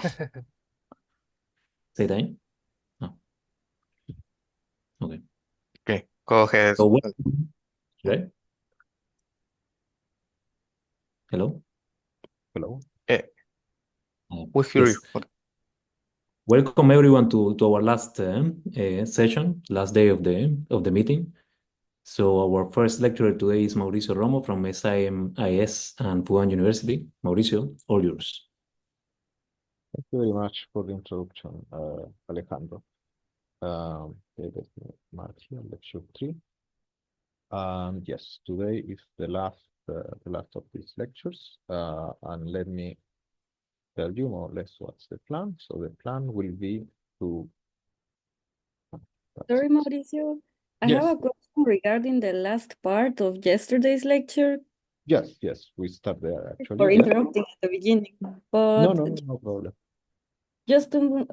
Say that again? No. Okay. Okay, go ahead. So what? Right? Hello? Hello. Eh, we hear you. Yes. Welcome everyone to our last session, last day of the meeting. So our first lecturer today is Mauricio Romo from SIMIS and Fudan University. Mauricio, all yours. Thank you very much for the introduction, Alejandro. Okay, let me mark here, lecture 3. Yes, today is the last of these lectures. And let me tell you more or less what's the plan. So the plan will be to. Sorry, Mauricio. I have Yes, a question regarding the last part of yesterday's lecture yes, we start there actually. for Yeah. interrupting at the beginning. No, But no problem. just to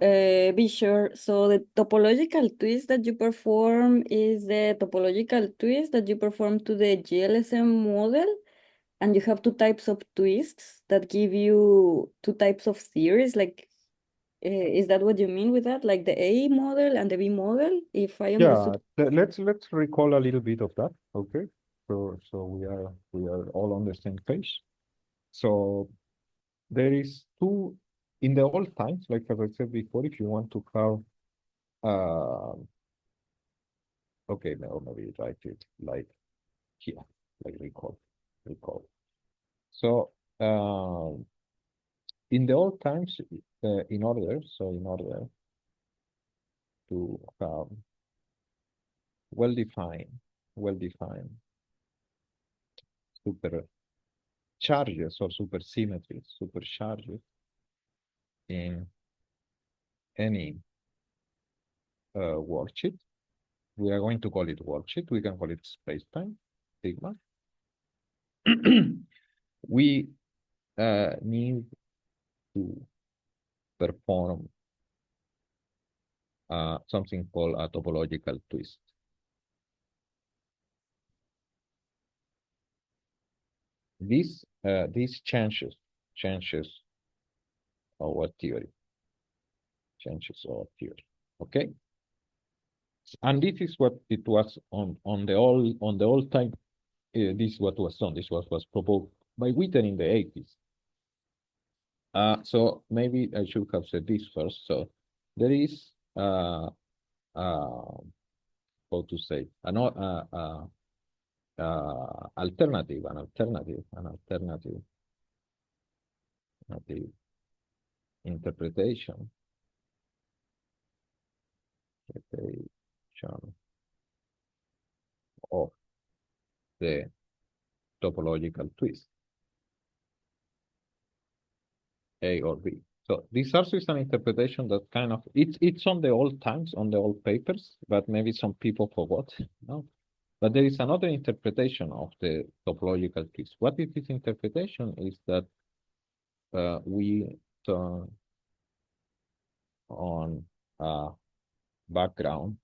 be sure, so the topological twist that you perform is the topological twist that you perform to the GLSM model, and you have two types of twists that give you two types of theories. Like, is that what you mean with that? Like the A model and the B model, if I Yeah, understood? let's recall a little bit of that. Okay, so we are all on the same page. So there is two in the old times, like as I said before, if you want to have okay, now maybe write it like here, like recall. So in the old times, in order to have well-defined super charges or supersymmetries, supercharges in any worksheet. We are going to call it worksheet. We can call it spacetime, sigma. We need to perform something called a topological twist. This changes our theory. Okay. And this is what it was on the old time. This is what was done. This was proposed by Witten in the 80s. So maybe I should have said this first. So there is how to say an alternative interpretation of the topological twist, A or B. So this also is an interpretation that kind of it's on the old times, on the old papers, but maybe some people forgot. No, but there is another interpretation of the topological twist. What is this interpretation? Is that we turn on background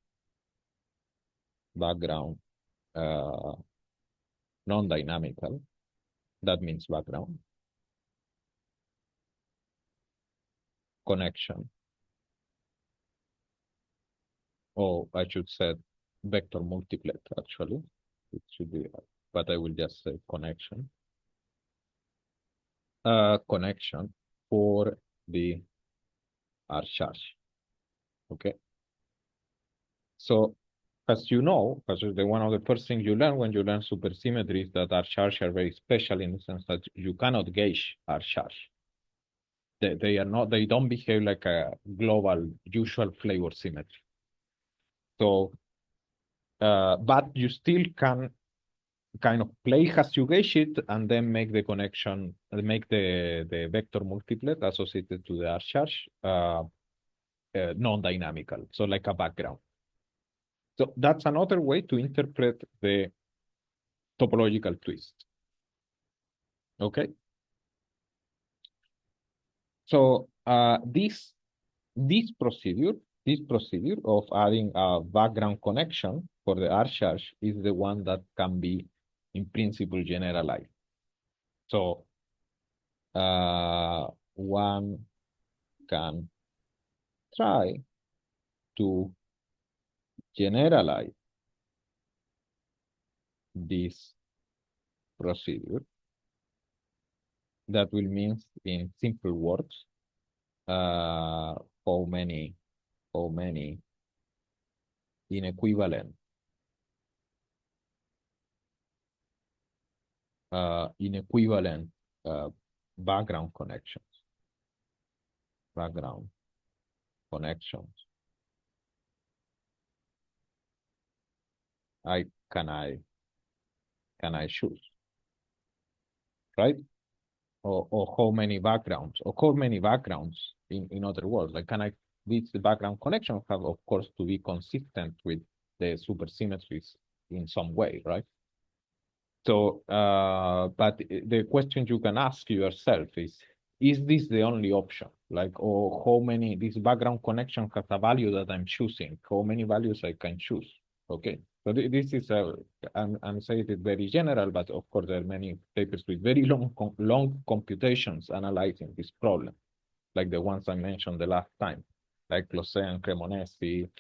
non-dynamical. That means background connection, or I should say vector multiplet. Actually, it should be, but I will just say connection. Connection for the R charge. Okay. So, as you know, as the one of the first things you learn when you learn supersymmetry is that R charge are very special in the sense that you cannot gauge R charge. They are not. They don't behave like a global usual flavor symmetry. So, but you still can kind of play as you gauge it and then make the connection, make the vector multiplet associated to the R charge non-dynamical, so like a background. So that's another way to interpret the topological twist. Okay. So this procedure of adding a background connection for the R charge is the one that can be in principle generalized. So one can try to generalize this procedure. That will mean, in simple words, how many inequivalent background connections I can choose, right? Or how many backgrounds, in other words, like this background connection have, of course, to be consistent with the supersymmetries in some way, right? So, but the question you can ask yourself is this the only option? Like, or how many, this background connection has a value that I'm choosing, how many values I can choose, okay? So this is I'm saying it very general, but of course there are many papers with very long computations analyzing this problem, like the ones I mentioned the last time, like Closet and Cremonesi,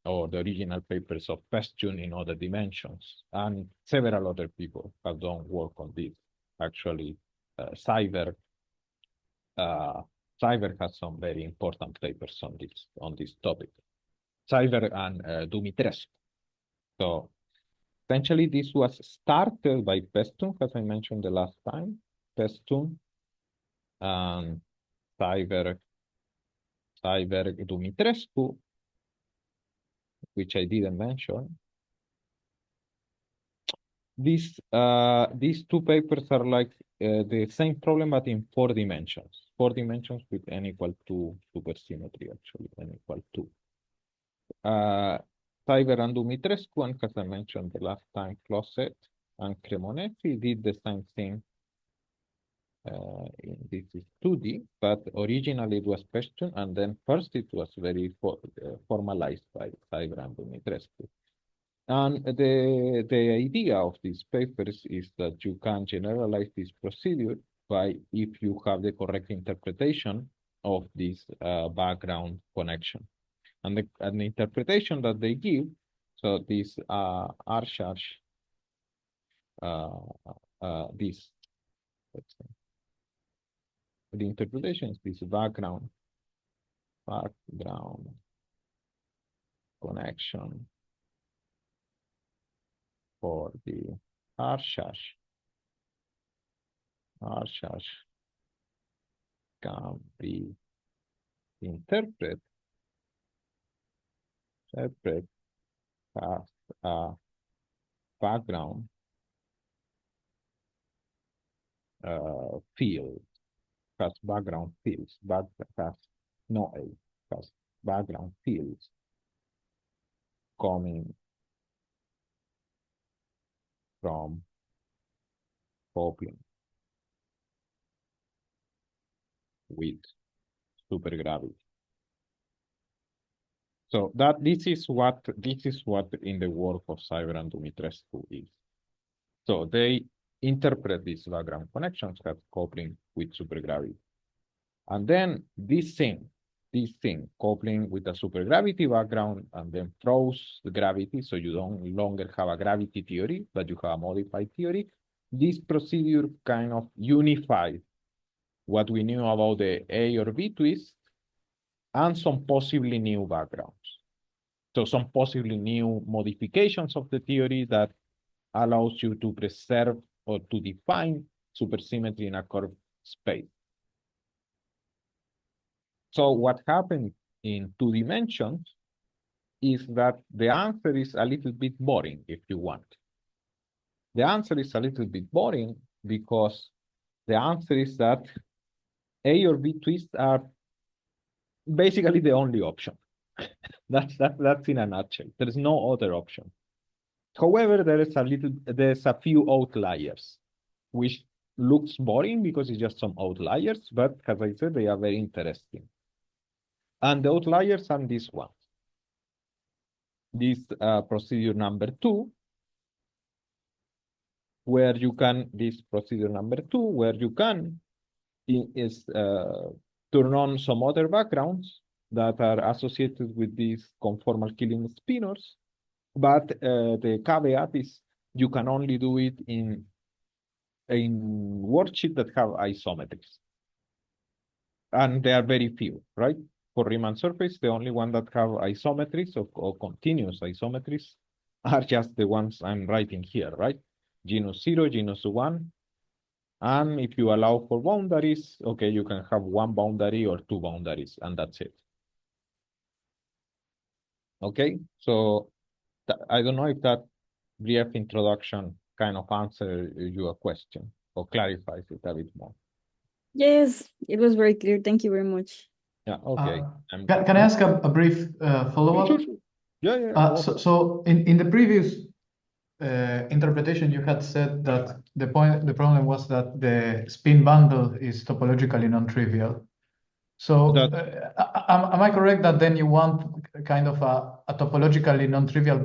or the original papers of Pestun in other dimensions, and several other people have done work on this. Actually, Cyber has some very important papers on this topic. Cyber and Dumitrescu. So essentially, this was started by Pestun, as I mentioned the last time. Pestun and Cyber Dumitrescu, which I didn't mention. These two papers are like the same problem, but in 4 dimensions. 4 dimensions with n equal to supersymmetry, actually, n equal to. Cyber and Dumitrescu, and as I mentioned the last time, Closet and Cremonesi did the same thing. This is 2D, but originally it was Pestun, and then first it was very formalized by Cyber and Dumitrescu. And the idea of these papers is that you can generalize this procedure by if you have the correct interpretation of this background connection. And the interpretation that they give, so this R-charge, this, let's say, the interpretation is this background connection for the R-charge can be interpreted as a background field, has background fields, but has background fields coming from coupling with supergravity. So that this is what in the work of Cyber and Dumitrescu is. So they interpret these background connections as coupling with supergravity. And then this thing, coupling with a supergravity background, and then throws the gravity, so you don't longer have a gravity theory, but you have a modified theory. This procedure kind of unifies what we knew about the A or B twist and some possibly new backgrounds. So some possibly new modifications of the theory that allows you to preserve or to define supersymmetry in a curved space. So what happens in 2 dimensions is that the answer is a little bit boring, if you want. The answer is a little bit boring because the answer is that A or B twists are basically the only option. That's in a nutshell. There is no other option. However, there's a few outliers, which looks boring because it's just some outliers, but as I said, they are very interesting. And the outliers are these ones. This procedure number 2, where you can, to turn on some other backgrounds that are associated with these conformal killing spinors. But the caveat is you can only do it in worksheets that have isometries. And there are very few, right? For Riemann surface, the only one that have isometries or continuous isometries are just the ones I'm writing here, right? Genus 0, genus 1. And if you allow for boundaries, okay, you can have one boundary or two boundaries, and that's it. Okay, so I don't know if that brief introduction kind of answers your question or clarifies it a bit more. Yes, it was very clear. Thank you very much. Yeah, okay. Can I ask a brief follow-up? Sure. Yeah. So in the previous interpretation, you had said that the problem was that the spin bundle is topologically non-trivial. So am I correct that then you want kind of a topologically non-trivial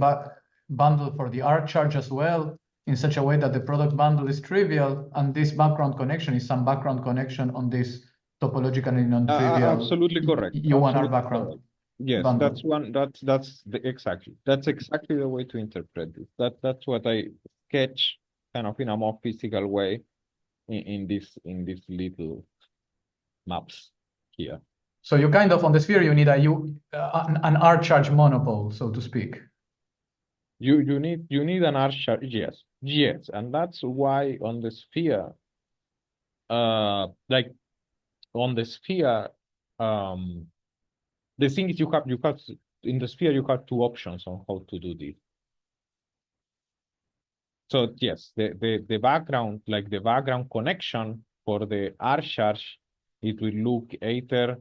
bundle for the arc charge as well, in such a way that the product bundle is trivial, and this background connection is some background connection on this topologically non-trivial. Absolutely correct. You want our background. Yes, bundle. that's one. That's exactly the way to interpret it. That's what I sketch kind of in a more physical way in these little maps here. So you kind of on the sphere you need an arc charge monopole, so to speak. You need an arc charge, yes, and that's why on the sphere, like on the sphere, the thing is you have in the sphere you have two options on how to do this. So yes, the background, like the background connection for the arc charge, it will look either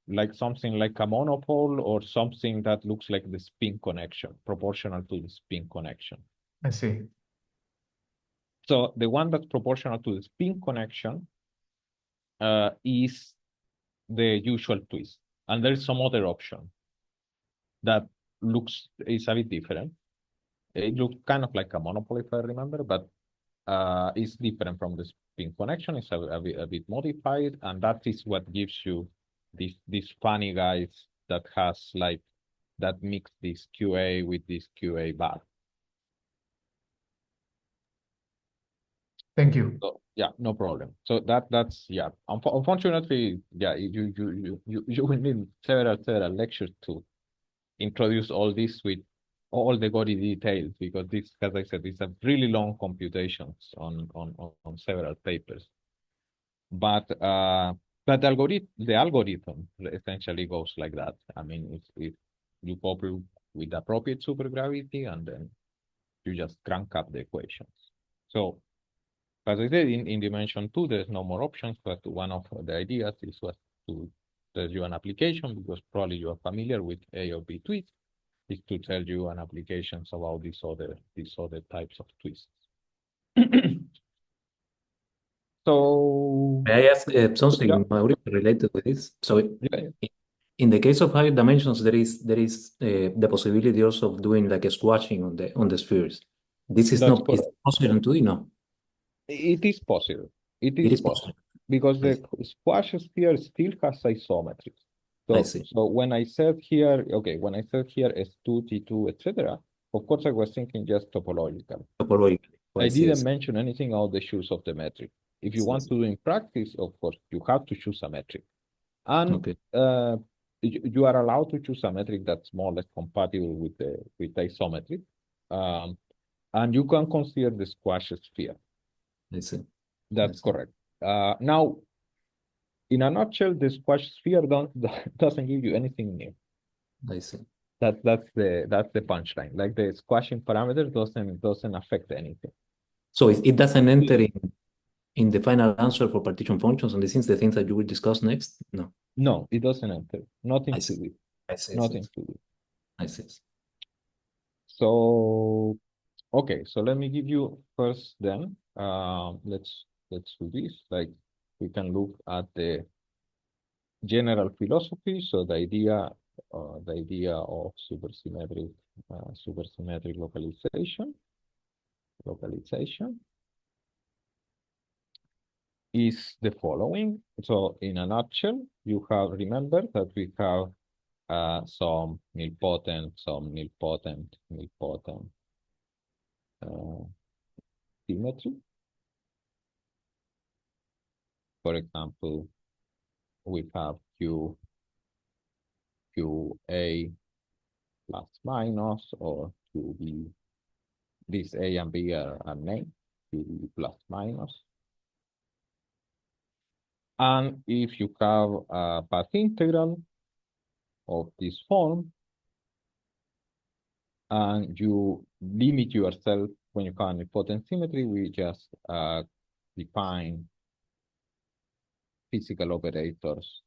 like something like a monopole or something that looks like the spin connection, proportional to the spin connection. I see. So the one that's proportional to the spin connection is the usual twist. And there's some other option that is a bit different. It looks kind of like a monopole, if I remember, but it's different from the spin connection. It's a bit modified, and that is what gives you these funny guys that has like that mix this QA with this QA bar. Thank you. So, yeah, no problem. So that's yeah. Unfortunately, yeah, you will need several lectures to introduce all this with all the gaudy details, because this, as I said, it's a really long computations on several papers. But the algorithm essentially goes like that. I mean, if you couple with appropriate supergravity, and then you just crank up the equations. So, as I said, in dimension 2, there's no more options, but one of the ideas is to tell you an application, because probably you are familiar with A or B twists, is to tell you an applications about these other types of twists. So May I ask something, yeah. Mauricio, related with this? So Yeah. in the case of higher dimensions, there is the possibility also of doing like a squashing on the spheres. This is That's not is correct. possible in 2D, no? It is possible. It It is is possible possible. because I the squash sphere still has isometries. I So, see. so when I said here, okay, when I said here S2, T2, etc., of course I was thinking just topological. Topologically. I didn't see. mention anything about the choose of the metric. If you Yes, want yes. to do in practice, of course, you have to choose a metric. And Okay. you are allowed to choose a metric that's more or less compatible with the isometry. And you can consider the squash sphere. I see. That's I see. correct. Now, in a nutshell, the squash sphere doesn't give you anything new. I see. That's the punchline. Like the squashing parameter doesn't affect anything. So it doesn't enter in the final answer for partition functions and the things that you will discuss next? No. No, it doesn't enter. Nothing I to see. do. I see. Nothing to do. I see. So okay, so let me give you first then. Let's do this. Like we can look at the general philosophy. So the idea of supersymmetric localization. is the following. So in a nutshell, you have, remember that we have some nilpotent, symmetry. For example, we have QA plus minus, or QB. These A and B are named QB plus minus. And if you have a path integral of this form, and you limit yourself when you have nilpotent symmetry, we just define physical operators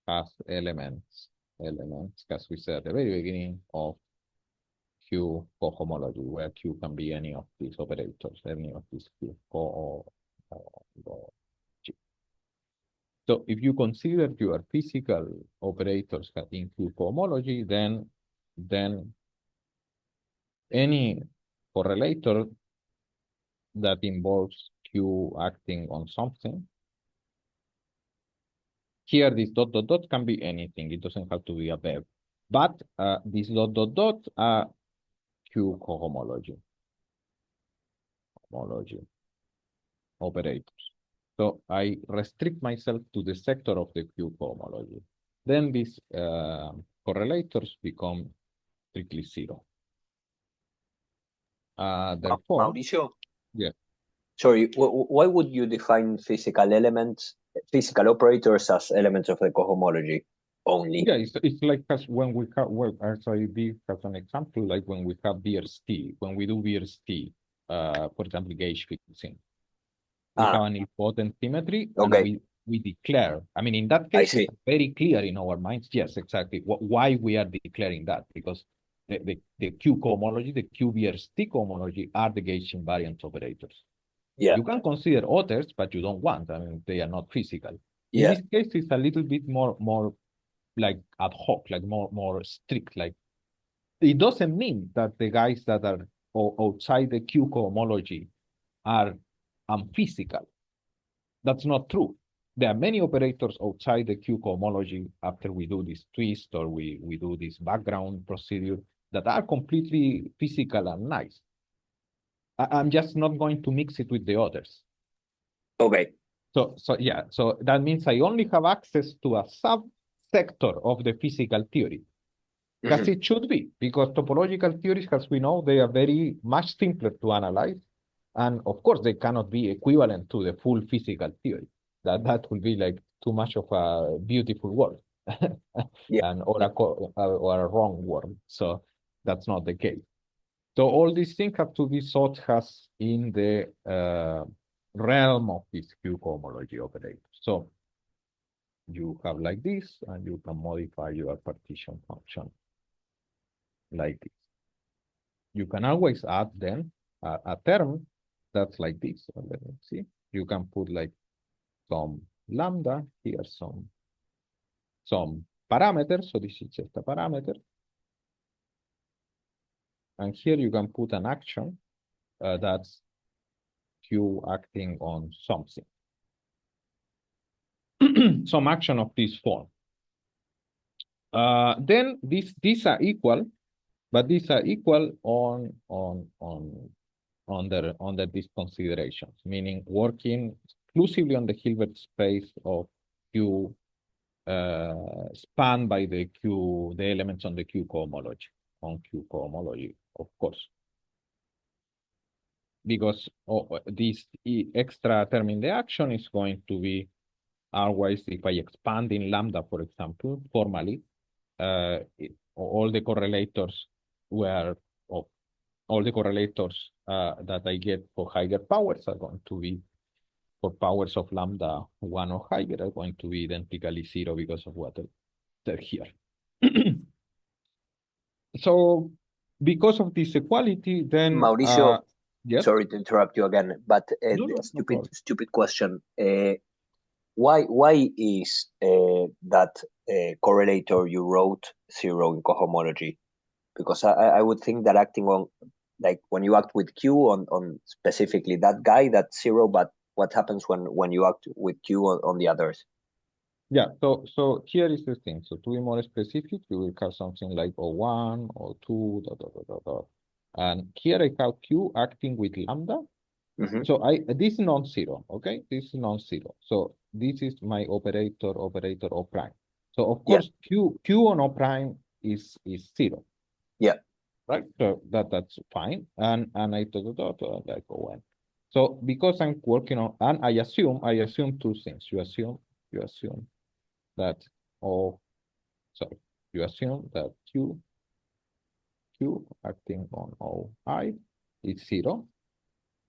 as elements, as we said at the very beginning, of Q cohomology, where Q can be any of these operators, any of these Q co or G. So if you consider your physical operators in Q cohomology, then any correlator that involves Q acting on something, here this dot dot dot can be anything. It doesn't have to be a verb. But this dot dot dot are Q cohomology operators. So I restrict myself to the sector of the Q cohomology. Then these correlators become strictly zero. Therefore, Mauricio? yeah. Sorry, why would you define physical operators as elements of the cohomology only? Yeah, it's like as when we have, well, as I did as an example, like when we have BRST, when we do BRST, for example, gauge fixing, we have an nilpotent symmetry, Okay. and we declare. I mean, in that case, it's very clear in our minds. Yes, exactly. Why we are declaring that? Because the Q cohomology, the QBRST cohomology, are the gauge invariant operators. Yeah. You can consider others, but you don't want. I mean, they are not physical. Yeah. In this case, it's a little bit more like ad hoc, like more strict. Like, it doesn't mean that the guys that are outside the Q cohomology are unphysical. That's not true. There are many operators outside the Q cohomology after we do this twist or we do this background procedure that are completely physical and nice. I'm just not going to mix it with the others. Okay. So that means I only have access to a subsector of the physical theory. Because it should be, because topological theories, as we know, they are very much simpler to analyze. And of course, they cannot be equivalent to the full physical theory. That would be like too much of a beautiful word, or a wrong word. So that's not the case. So all these things have to be thought as in the realm of this Q cohomology operator. So you have like this, and you can modify your partition function like this. You can always add then a term that's like this. So let me see. You can put like some lambda here, some parameters. So this is just a parameter. And here you can put an action that's Q acting on something. Some action of this form. Then these are equal, but these are equal under these considerations, meaning working exclusively on the Hilbert space of Q spanned by the elements on the Q cohomology, of course. Because this extra term in the action is going to be otherwise, if I expand in lambda, for example, formally, all the correlators that I get for higher powers are going to be, for powers of lambda 1 or higher, are going to be identically 0 because of what they're here. So because of this equality, then Mauricio, yes? sorry to interrupt you again, but stupid question. Why is that correlator you wrote 0 in cohomology? Because I would think that acting on Like when you act with Q on specifically that guy, that's 0, but what happens when you act with Q on the others? Yeah, so here is the thing. So to be more specific, you will have something like O1, O2, dot, dot, dot, dot, dot. And here I have Q acting with lambda. So this is non-zero, okay? This is non-zero. So this is my operator O prime. So of course Q on O prime is 0. Yeah. Right? So that's fine. And I dot like O1. So because I'm working on, and I assume two things. You assume that you assume that Q acting on OI is 0,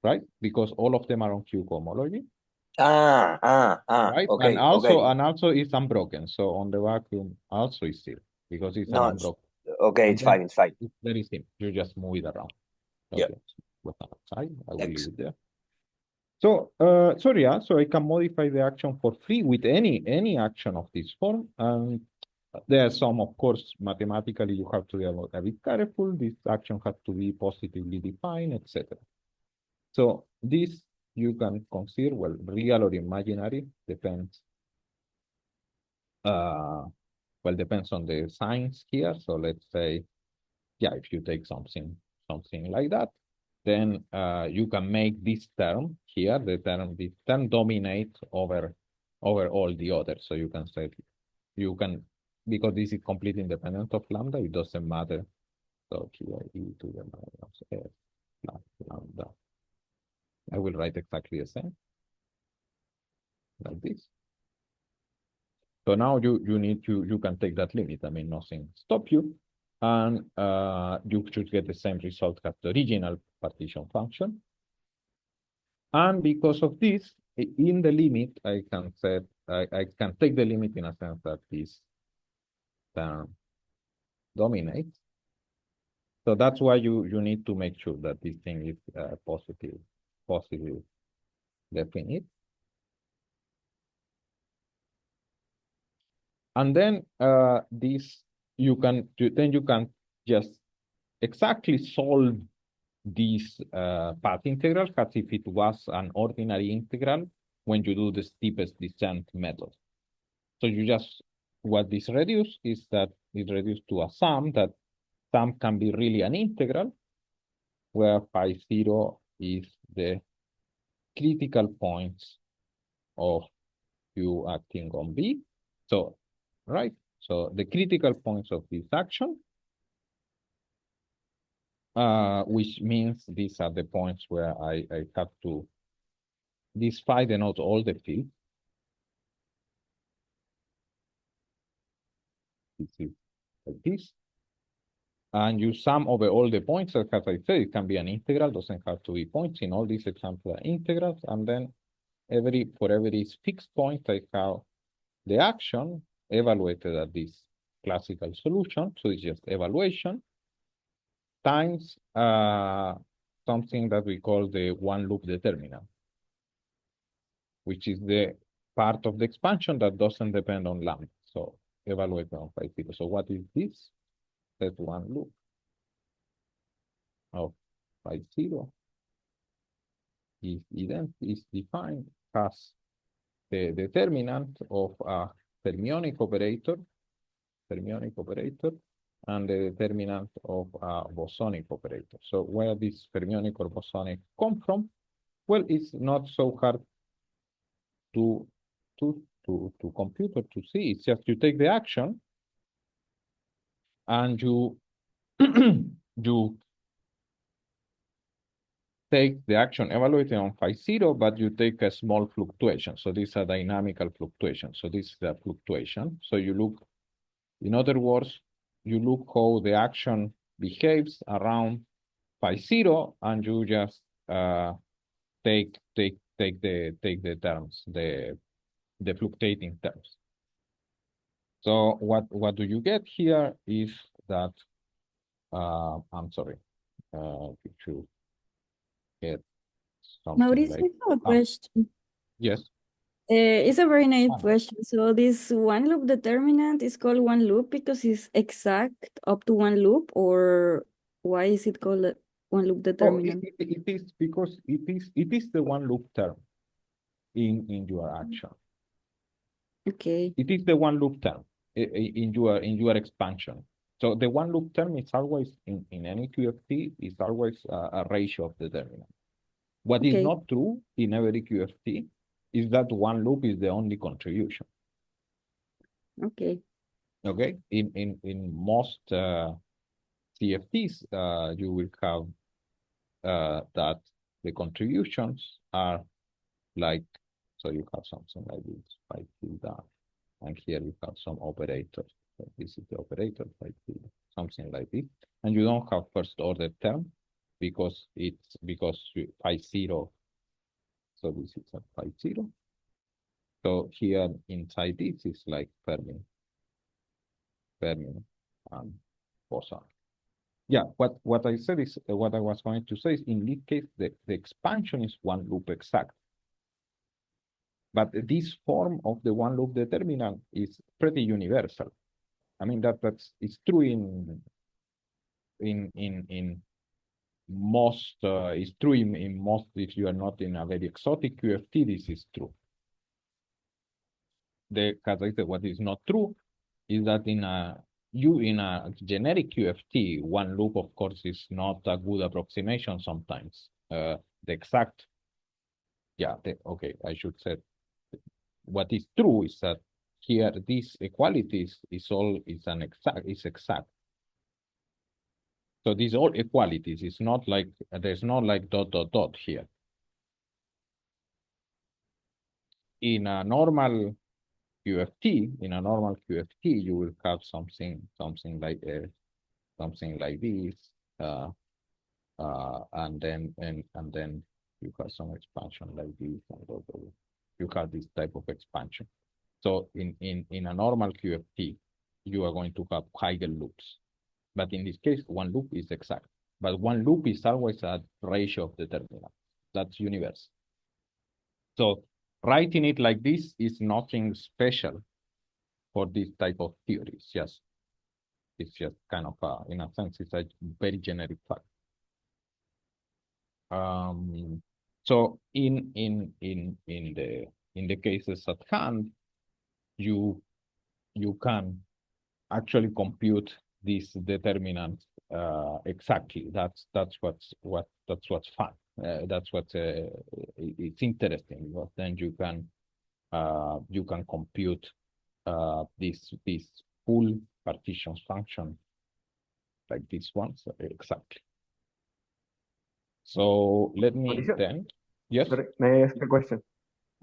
right? Because all of them are on Q cohomology. Right? Okay, And also it's unbroken. So on the vacuum also is 0 because it's an unbroken. Okay, it's fine. It's very simple. You just move it around. Okay. With outside, I will leave it there. So so I can modify the action for free with any action of this form. And there are some, of course, mathematically you have to be a bit careful. This action has to be positively defined, etc. So this you can consider, well, real or imaginary, depends. Depends on the signs here. So let's say, if you take something like that, then you can make this term here, this term dominate over all the others. So you can say, because this is completely independent of lambda, it doesn't matter. So here e to the minus f plus lambda. I will write exactly the same, like this. So now you can take that limit. I mean, nothing stop you. And you should get the same result as the original partition function. And because of this, in the limit, I can take the limit in a sense that this term dominates. So that's why you need to make sure that this thing is positive definite. And then you can just exactly solve this path integral as if it was an ordinary integral when you do the steepest descent method. So what this reduces is that it reduces to a sum, that sum can be really an integral, where phi 0 is the critical points of Q acting on B. So, right? So the critical points of this action, which means these are the points where I have to, this phi denotes all the fields. This is like this. And you sum over all the points, as I said, it can be an integral, doesn't have to be points. In all these examples are integrals, and then for every fixed point, I have the action evaluated at this classical solution. So it's just evaluation times something that we call the one loop determinant, which is the part of the expansion that doesn't depend on lambda. So evaluate on phi 0. So what is this? That's one loop of phi 0 is defined as the determinant of a fermionic operator, and the determinant of a bosonic operator. So where this fermionic or bosonic come from? Well, it's not so hard to compute or to see. It's just you take the action and you take the action evaluated on phi 0, but you take a small fluctuation. So this is a dynamical fluctuation. So this is the fluctuation. So you look, in other words, you look how the action behaves around phi 0, and you just take the terms, the fluctuating terms. So what do you get here is that I'm sorry, you should get something Mauricio, like, I have a question. yes. It's a very nice question. So this one loop determinant is called one loop because it's exact up to one loop, or why is it called one loop Oh, determinant. it is because it is the one loop term in your action. Okay. It is the one loop term in your expansion. So the one loop term is always in any QFT is always a ratio of determinant. What is Okay. not true in every QFT is that one loop is the only contribution. Okay. Okay, in most CFTs, you will have that the contributions are like, so you have something like this, 5 tilde, and here you have some operator. So this is the operator, 5 tilde, something like this, and you don't have first order term because it's 5 0. So this is a 5 0. So here inside this is like Fermi, and boson. Yeah, what I said is what I was going to say is in this case the expansion is one loop exact. But this form of the one loop determinant is pretty universal. I mean that's it's true in most it's true in most if you are not in a very exotic QFT, this is true. As I said, what is not true is that in a generic QFT, one loop, of course, is not a good approximation sometimes. The exact, yeah, okay, I should say, what is true is that here these equalities is exact. So these all equalities, it's not like, there's not like dot, dot, dot here. In a normal QFT, you will have something like this, and then you have some expansion like this, and you have this type of expansion. So in a normal QFT, you are going to have higher loops, but in this case, one loop is exact. But one loop is always a ratio of determinants. That's universal. So writing it like this is nothing special for this type of theory. It's just kind of in a sense, it's a very generic fact. So in the cases at hand, you can actually compute these determinants exactly. That's what's fun. That's what's it's interesting, because then you can compute this full partitions function like this one, so exactly. So let me Mauricio? then, yes. Sorry, may I ask a question?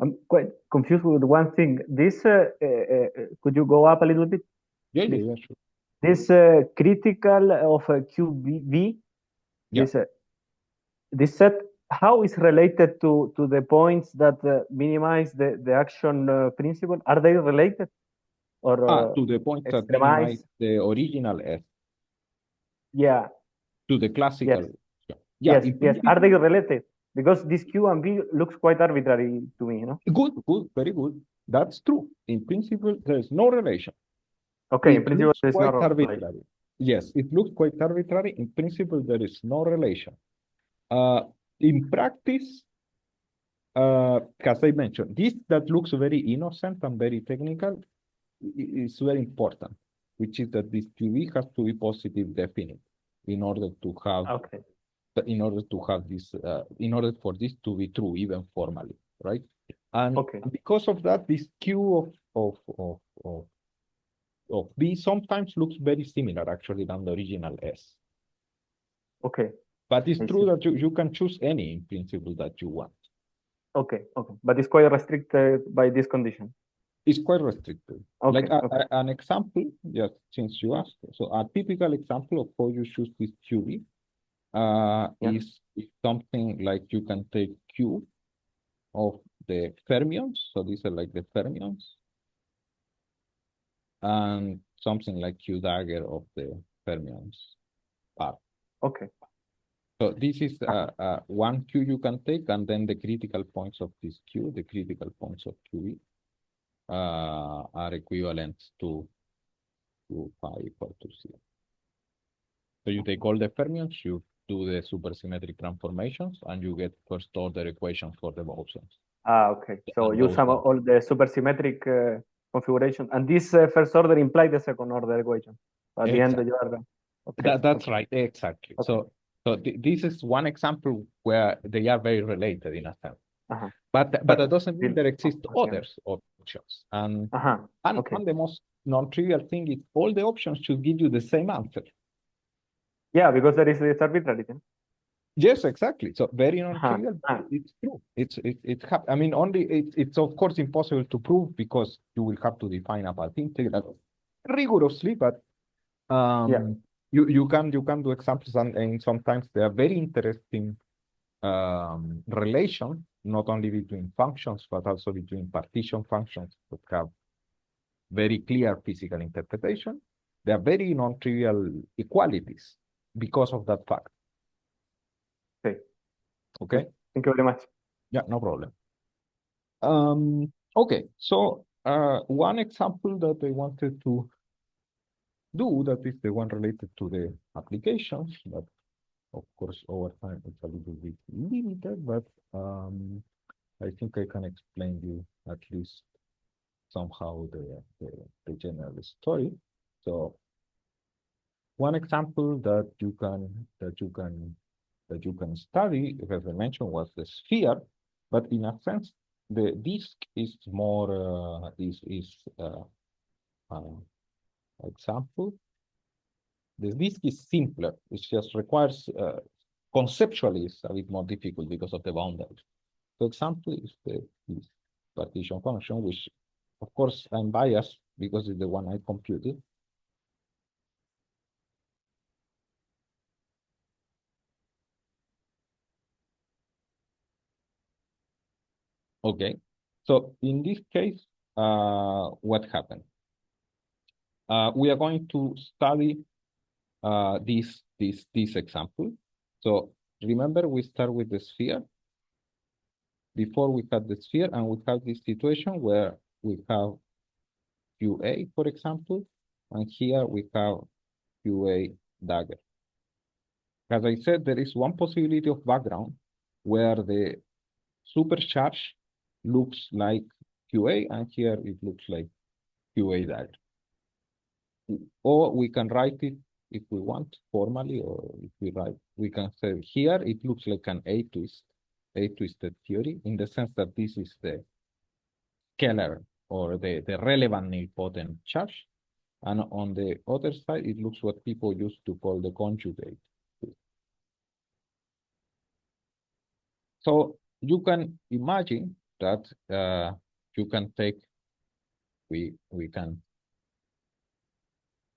I'm quite confused with one thing. This, could you go up a little bit? Yeah, Please. yeah, sure. This critical of QV, Yeah. this set, how is related to the points that minimize the action principle? Are they related? Or To the point that extremize? minimize the original S. Yeah. To the classical. Yes. Yeah. Yes. Are they related? Because this Q and V looks quite arbitrary to me, you know? Good, very good. That's true. In principle, there is no relation. Okay, in It principle, looks there's quite no arbitrary. relation. Yes, it looks quite arbitrary. In principle, there is no relation. In practice, as I mentioned, this that looks very innocent and very technical is very important, which is that this QV has to be positive definite in order to have this, in order for this to be true, even formally, right? And because of that, this Q of B sometimes looks very similar actually than the original S. Okay. But it's true that you can choose any in principle that you want. Okay. But it's quite restricted by this condition. It's quite restricted. Okay. Like an example, just since you asked. So a typical example of how you choose this QV is something like you can take Q of the fermions. So these are like the fermions. And something like Q dagger of the fermions part. Okay. So this is one Q you can take, and then the critical points of this Q, the critical points of QV, are equivalent to phi equal to 0. So you take all the fermions, you do the supersymmetric transformations, and you get first order equations for the bosons. Okay. So And you those sum are- all the supersymmetric configuration, and this first order implies the second order equation. At the end, Exactly. you are okay. That's right, exactly. Okay. So this is one example where they are very related in a sense. Uh-huh. But that doesn't mean there exist Okay. others options. And Okay. and the most non-trivial thing is all the options should give you the same answer. Yeah, because there is this arbitrarity. Yes, exactly. So very non-trivial. Uh-huh. It's true. I mean, only it's of course impossible to prove because you will have to define a path integral rigorously. But Yeah. you can do examples, and sometimes they are very interesting relation, not only between functions but also between partition functions that have very clear physical interpretation. They are very non-trivial equalities because of that fact. Okay. Okay. Thank you very much. Yeah, no problem. Okay, so one example that I wanted to do, that is the one related to the applications, but of course over time it's a little bit limited, but I think I can explain you at least somehow the general story. So one example that you can study, as I mentioned, was the sphere, but in a sense, the disk is more example. The disk is simpler. It just requires conceptually it's a bit more difficult because of the boundaries. For example, is the partition function, which of course I'm biased because it's the one I computed. Okay, so in this case, what happened? We are going to study this example. So remember, we start with the sphere. Before we had the sphere, and we have this situation where we have QA, for example, and here we have QA dagger. As I said, there is one possibility of background where the supercharge looks like QA, and here it looks like QA dagger. Or we can write it if we want formally, or if we can say here it looks like an A-twisted theory, in the sense that this is the scalar or the relevant nilpotent charge. And on the other side, it looks what people used to call the conjugate. So you can imagine that you can take, we can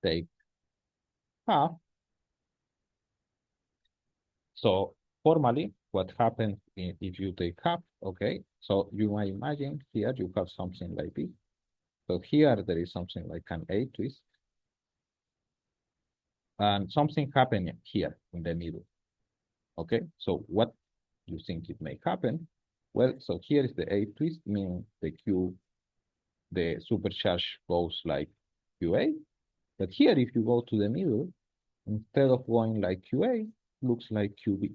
take half. So formally, what happens if you take half, okay? So you might imagine here you have something like this. So here there is something like an A-twist. And something happening here in the middle. Okay, so what do you think it may happen? Well, so here is the A-twist, meaning the supercharge goes like QA. But here, if you go to the middle, instead of going like QA, looks like QB.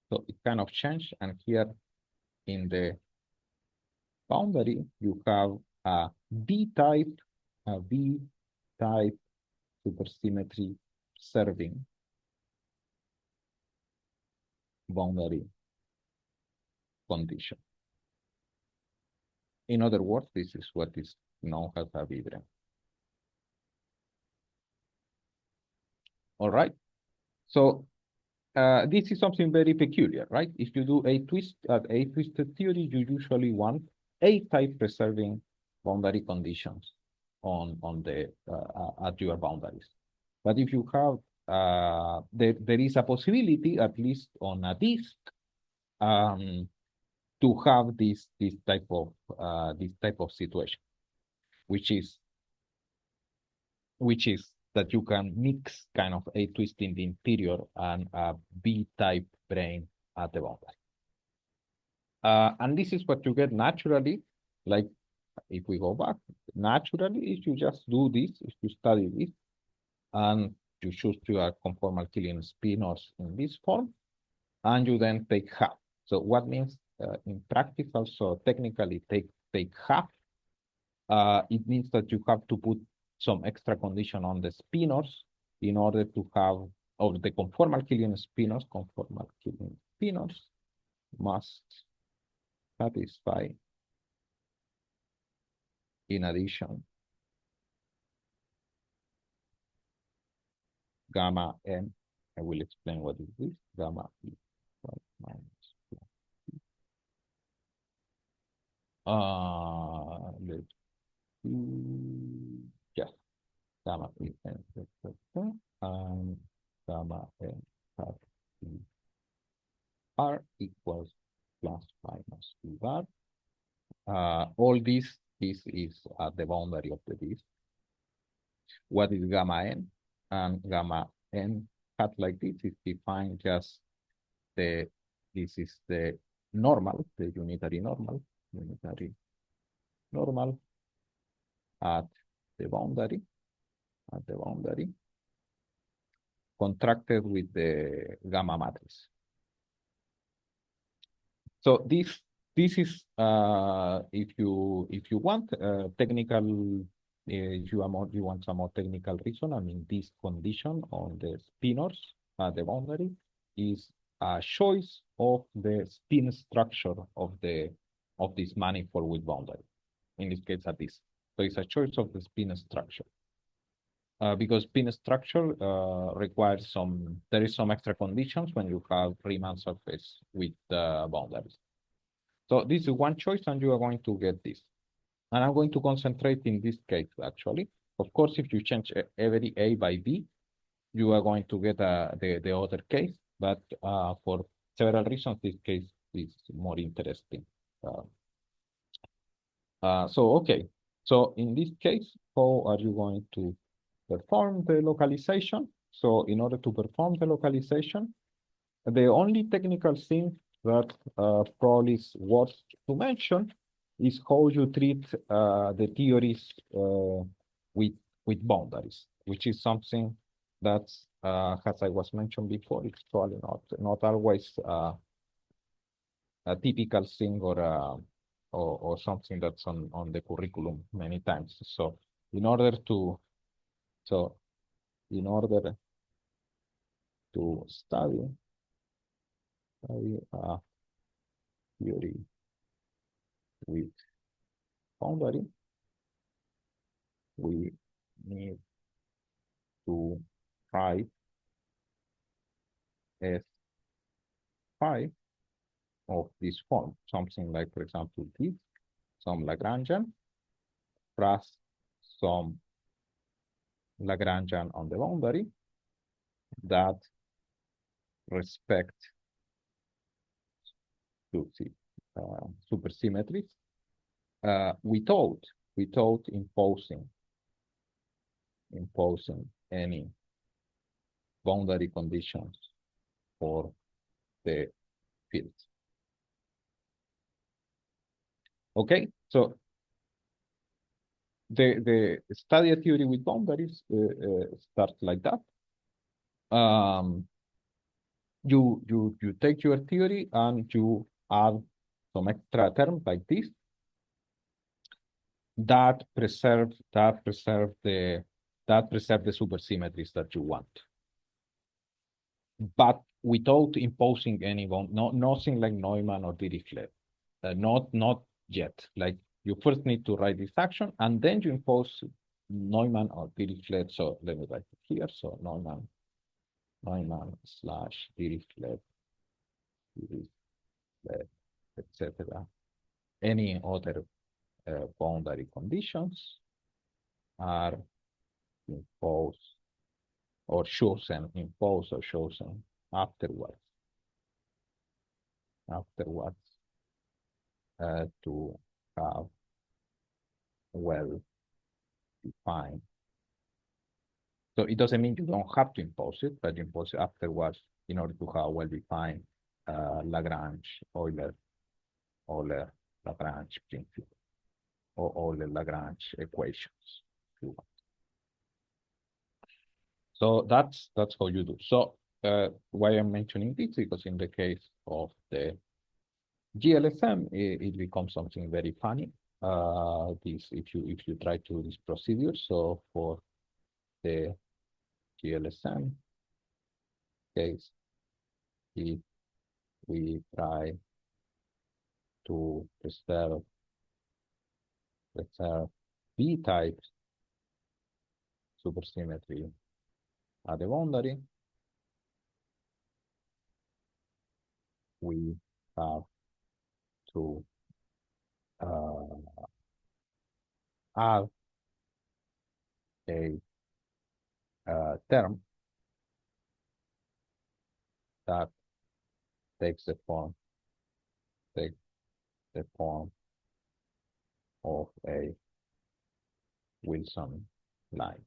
So it kind of changed, and here in the boundary, you have a B-type supersymmetry serving boundary condition. In other words, this is what is known as a vibram. All right. So this is something very peculiar, right? If you do a twisted theory, you usually want A-type preserving boundary conditions on the at your boundaries. But if you have there is a possibility, at least on a disk, to have this type of situation, which is that you can mix kind of a twist in the interior and a B-type brain at the boundary. And this is what you get naturally. Like if we go back, naturally, if you just do this, if you study this, and you choose to conformal Killing spinors in this form, and you then take half. So what means in practice also technically take half? It means that you have to put some extra condition on the spinors in order to have, or the conformal Killing spinors must satisfy, in addition, gamma n. I will explain what is this. Gamma e minus. Let's see. Yeah, gamma e n and gamma n hat e r equals plus minus e bar. All this is at the boundary of the disk. What is gamma n? And gamma n hat like this is defined just this is the normal, the unitary normal at the boundary, contracted with the gamma matrix. So this is if you want technical, you want some more technical reason. I mean, this condition on the spinors at the boundary is a choice of the spin structure of this manifold with boundary. In this case, at this. So it's a choice of the spin structure. Because spin structure requires there is some extra conditions when you have Riemann surface with boundaries. So this is one choice, and you are going to get this. And I'm going to concentrate in this case, actually. Of course, if you change every A by B, you are going to get the other case. But for several reasons, this case is more interesting. Okay. So in this case, how are you going to perform the localization? So in order to perform the localization, the only technical thing that probably is worth to mention is how you treat the theories with boundaries, which is something that, as I was mentioned before, it's probably not always a typical thing or something that's on the curriculum many times. So in order to study theory with boundary, we need to write S5 of this form, something like, for example, this, some Lagrangian plus some Lagrangian on the boundary that respect to see supersymmetries without imposing any boundary conditions for the field. Okay, so the study a theory with boundaries starts like that. You take your theory and you add some extra terms like this that preserve the supersymmetries that you want, but without imposing any nothing like Neumann or Dirichlet. Not yet. Like, you first need to write this action, and then you impose Neumann or Dirichlet. So let me write it here. So Neumann slash Dirichlet, etc. Any other boundary conditions are imposed or chosen afterwards to have well-defined. So it doesn't mean you don't have to impose it, but you impose it afterwards in order to have well-defined Lagrange, Euler, Lagrange principle, or Euler Lagrange equations. So that's how you do. So why I'm mentioning this, because in the case of the GLSM, it becomes something very funny. This if you try to do this procedure. So for the GLSM case, if we try to preserve B-type supersymmetry at the boundary, we have to add a term that takes the form of a Wilson line.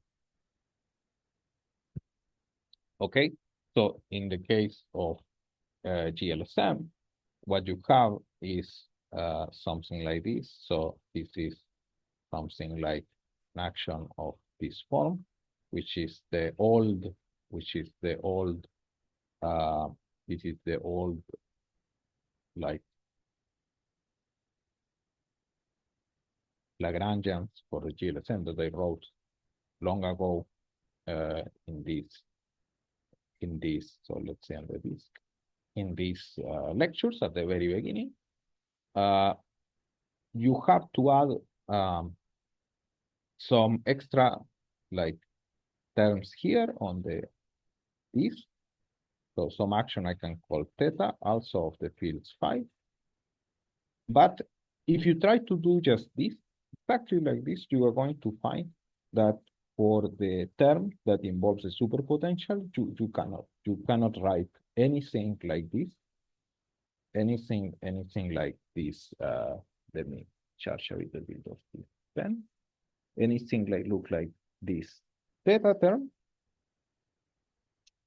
Okay, so in the case of GLSM, what you have is something like this. So this is something like an action of this form, which is the old like Lagrangians for the GLSM that I wrote long ago in this, so let's say on the disk, in these lectures at the very beginning. You have to add some extra like terms here on the disk. So some action I can call theta, also of the fields phi. But if you try to do just this, exactly like this, you are going to find that for the term that involves a superpotential, you cannot write anything like this, anything like this. Let me charge a little bit of this pen. Anything look like this theta term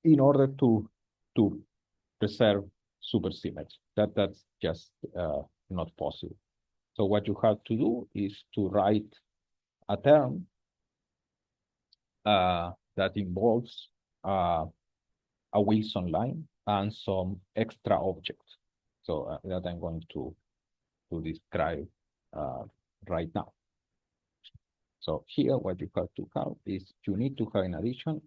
in order to preserve supersymmetry. That's just not possible. So what you have to do is to write a term that involves a Wilson line and some extra objects. So that I'm going to describe right now. So here, what you have to have is you need to have in addition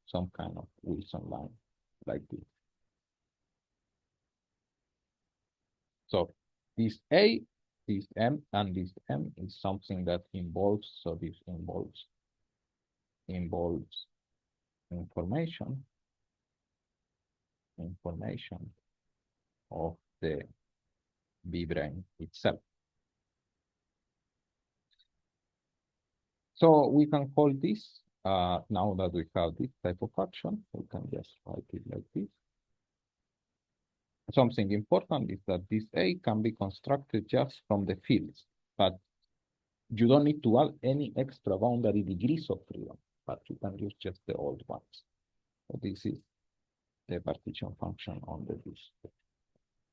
some kind of Wilson line like this. So this A, this M, and this M is something that involves, so this involves information of the B brane itself. So we can call this, now that we have this type of action, we can just write it like this. Something important is that this A can be constructed just from the fields, but you don't need to add any extra boundary degrees of freedom, but you can use just the old ones. So this is the partition function on the disk,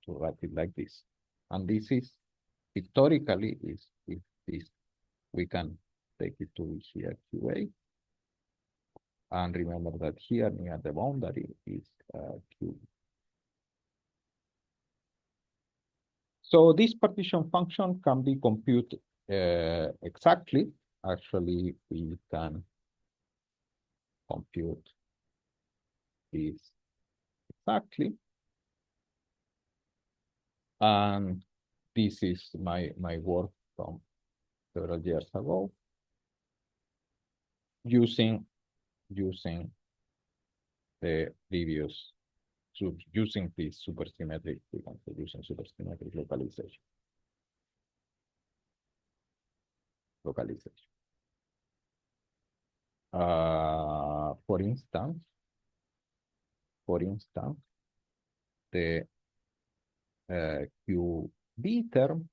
to write it like this. And this is, historically, is if this, we can take it to here QA. And remember that here near the boundary is Q. So this partition function can be computed exactly. Actually, we can compute this exactly. And this is my work from several years ago, using the previous, using this supersymmetric, we can say using supersymmetric localization. For instance, the QB term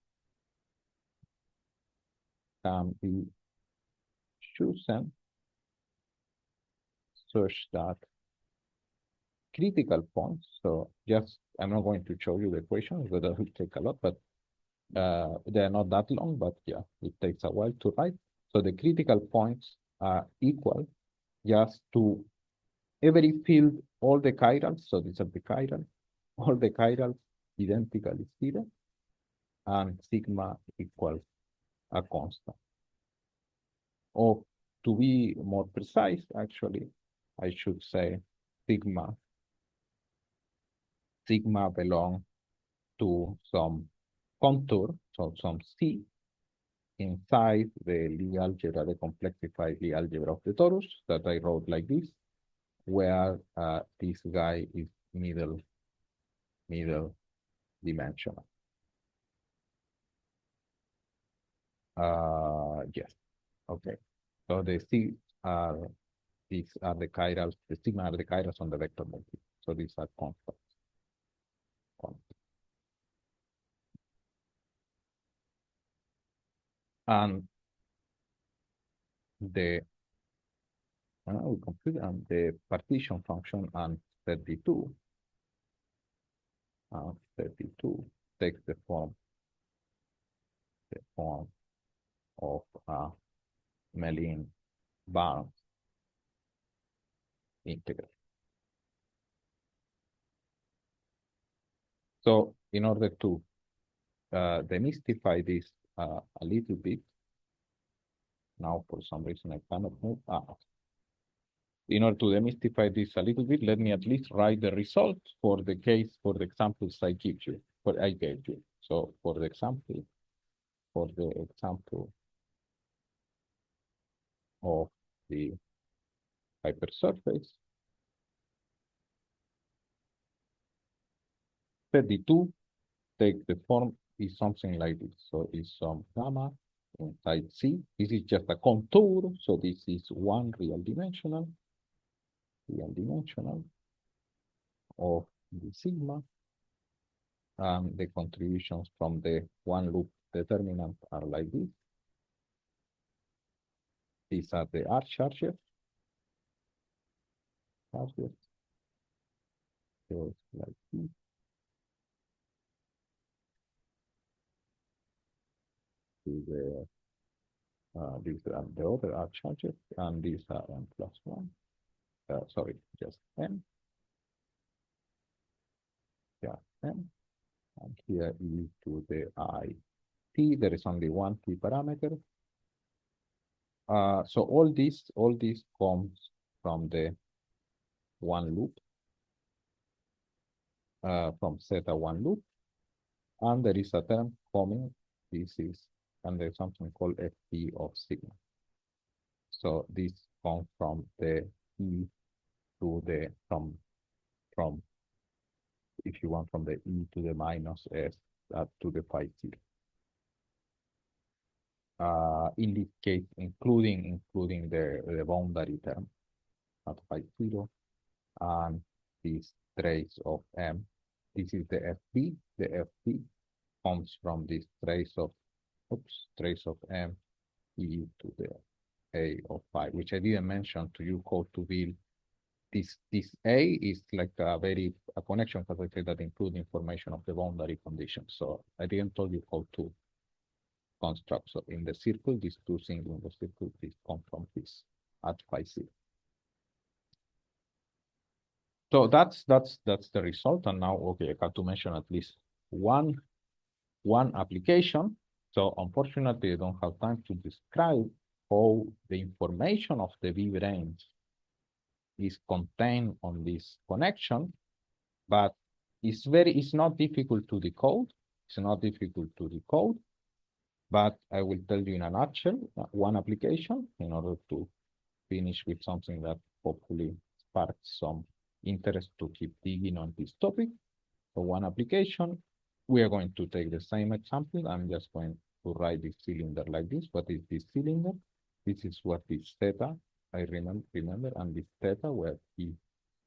can be chosen such that critical points, so just, I'm not going to show you the equations, but that will take a lot, but they're not that long, but yeah, it takes a while to write. So the critical points are equal just to every field, all the chirals, so these are the chirals, all the chirals identically 0, and sigma equals a constant. Or to be more precise, actually, I should say sigma belongs to some contour, so some C inside the Lie algebra, the complexified Lie algebra of the torus that I wrote like this, where this guy is middle dimensional. Yes, okay. So the C are, these are the chirals, the sigma are the chirals on the vector multi. So these are constants. And the we compute and the partition function and 32 takes the form of Mellin-Barnes integral. So in order to demystify this a little bit, now for some reason I cannot move. In order to demystify this a little bit, let me at least write the result for the case, for the examples I gave you. So for the example of the hypersurface, 32 take the form is something like this. So it's some gamma inside C. This is just a contour. So this is one real dimensional of the sigma. And the contributions from the one loop determinant are like this. These are the R charges. So it's like this. These are the other R charges, and these are n+1. Sorry, just n. Yeah, n. And here e to the I t. There is only one t parameter. So all this comes from the one loop, from zeta one loop, and there is a term coming. This is, and there's something called fp of sigma. So this comes from the e to the from if you want from the e to the minus s to the phi 0. In this case, including the boundary term at phi 0, and this trace of m. This is the fp. The fp comes from this trace of m e to the a of phi, which I didn't mention to you how to build. This a is like a connection, because I said that include information of the boundary conditions. So I didn't tell you how to construct. So in the circle, these two things in the circle, this come from this at phi 0. So that's the result. And now, okay, I have to mention at least one application. So unfortunately, I don't have time to describe how the information of the V-brains is contained on this connection, but it's not difficult to decode. It's not difficult to decode, but I will tell you in a nutshell one application in order to finish with something that hopefully sparks some interest to keep digging on this topic. So one application, we are going to take the same example. I'm just going to write this cylinder like this. What is this cylinder? This is what is theta, I remember, and this theta where T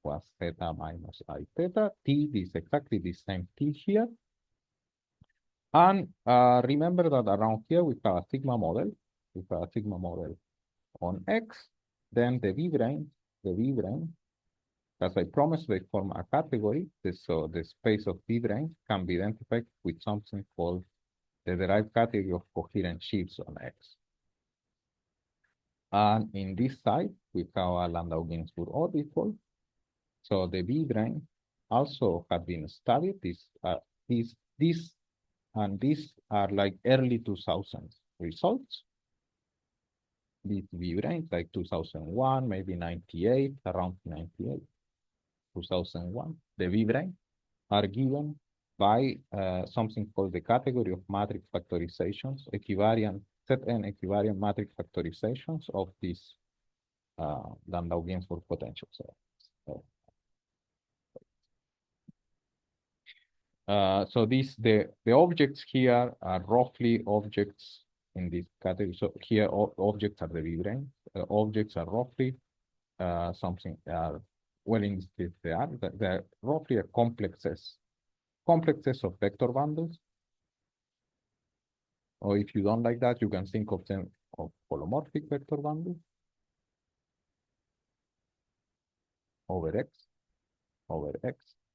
was theta minus I theta. T is exactly the same T here. And remember that around here we have a sigma model. We have a sigma model on X. Then the V-brain, as I promised, they form a category. So the space of V-brains can be identified with something called the derived category of coherent sheaves on X. And in this side, we have a Landau-Ginzburg orbifold. So the V-brane also have been studied. These are like early 2000s results. These V-branes like 2001, maybe 98, around 98, 2001. The V-brane are given by something called the category of matrix factorizations, equivariant set n equivariant matrix factorizations of these Landau-Ginzburg potential cells. So the objects here are roughly objects in this category. So here objects are the V-brane. Objects are roughly something well in this case they're roughly a complexes of vector bundles. Or if you don't like that, you can think of them of holomorphic vector bundles over X,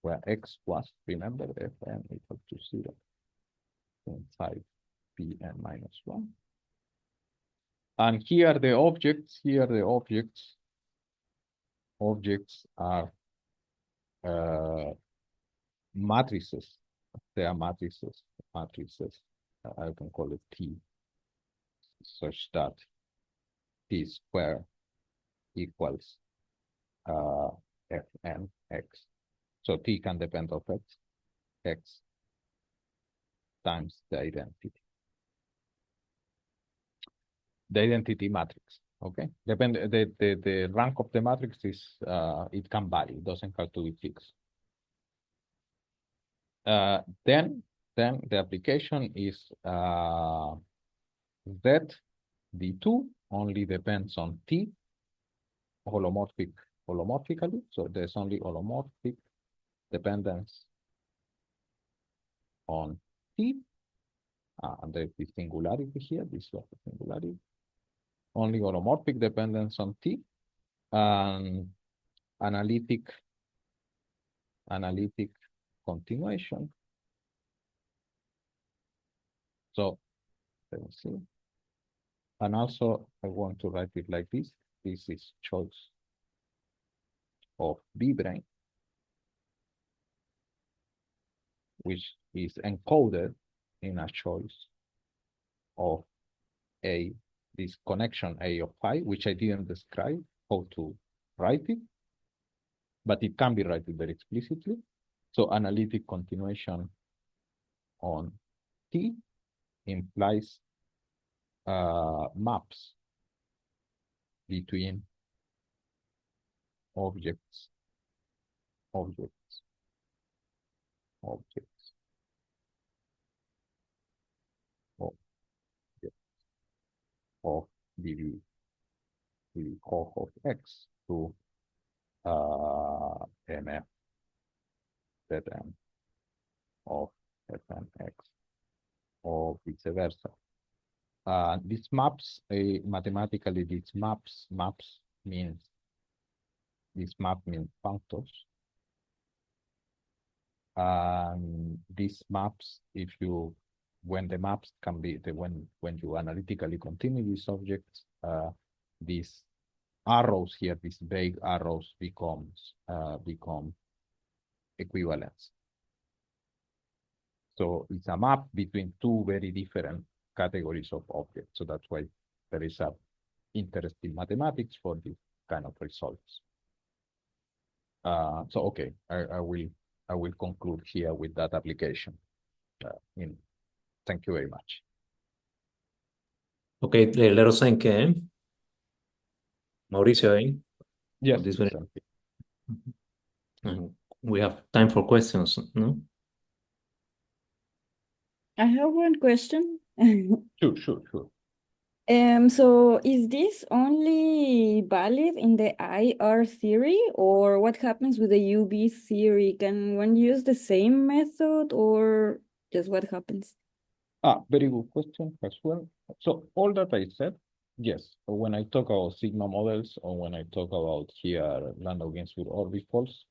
where X was, remember, Fn equal to 0 inside Pn minus 1. And here the objects are matrices. They are matrices. I can call it T, such that T square equals Fn X. So T can depend of X times the identity. The identity matrix, okay? The rank of the matrix is, it can vary, it doesn't have to be fixed. Then the application is that D2 only depends on T holomorphically. So there's only holomorphic dependence on T. And there's the singularity here, this was the singularity. Only holomorphic dependence on T and analytic continuation. So let me see. And also I want to write it like this. This is choice of V-brane, which is encoded in a choice of A, this connection A of phi, which I didn't describe how to write it, but it can be written very explicitly. So analytic continuation on T implies maps between objects of the Hof of X to MF Zn of Fnx or vice versa. These maps, mathematically, these maps means this map means functors. These maps, when the maps can be when you analytically continue these objects, these arrows here, these vague arrows become equivalents. So it's a map between two very different categories of objects. So that's why there is a interest in mathematics for this kind of results. So okay, I will conclude here with that application. Thank you very much. Okay, let us thank Mauricio. Yes, This very... And we have time for questions, no? I have one question. Sure. So is this only valid in the IR theory, or what happens with the UV theory? Can one use the same method, or just what happens? Very good question as well. So all that I said, yes, when I talk about sigma models or when I talk about here Landau-Ginzburg orbitals,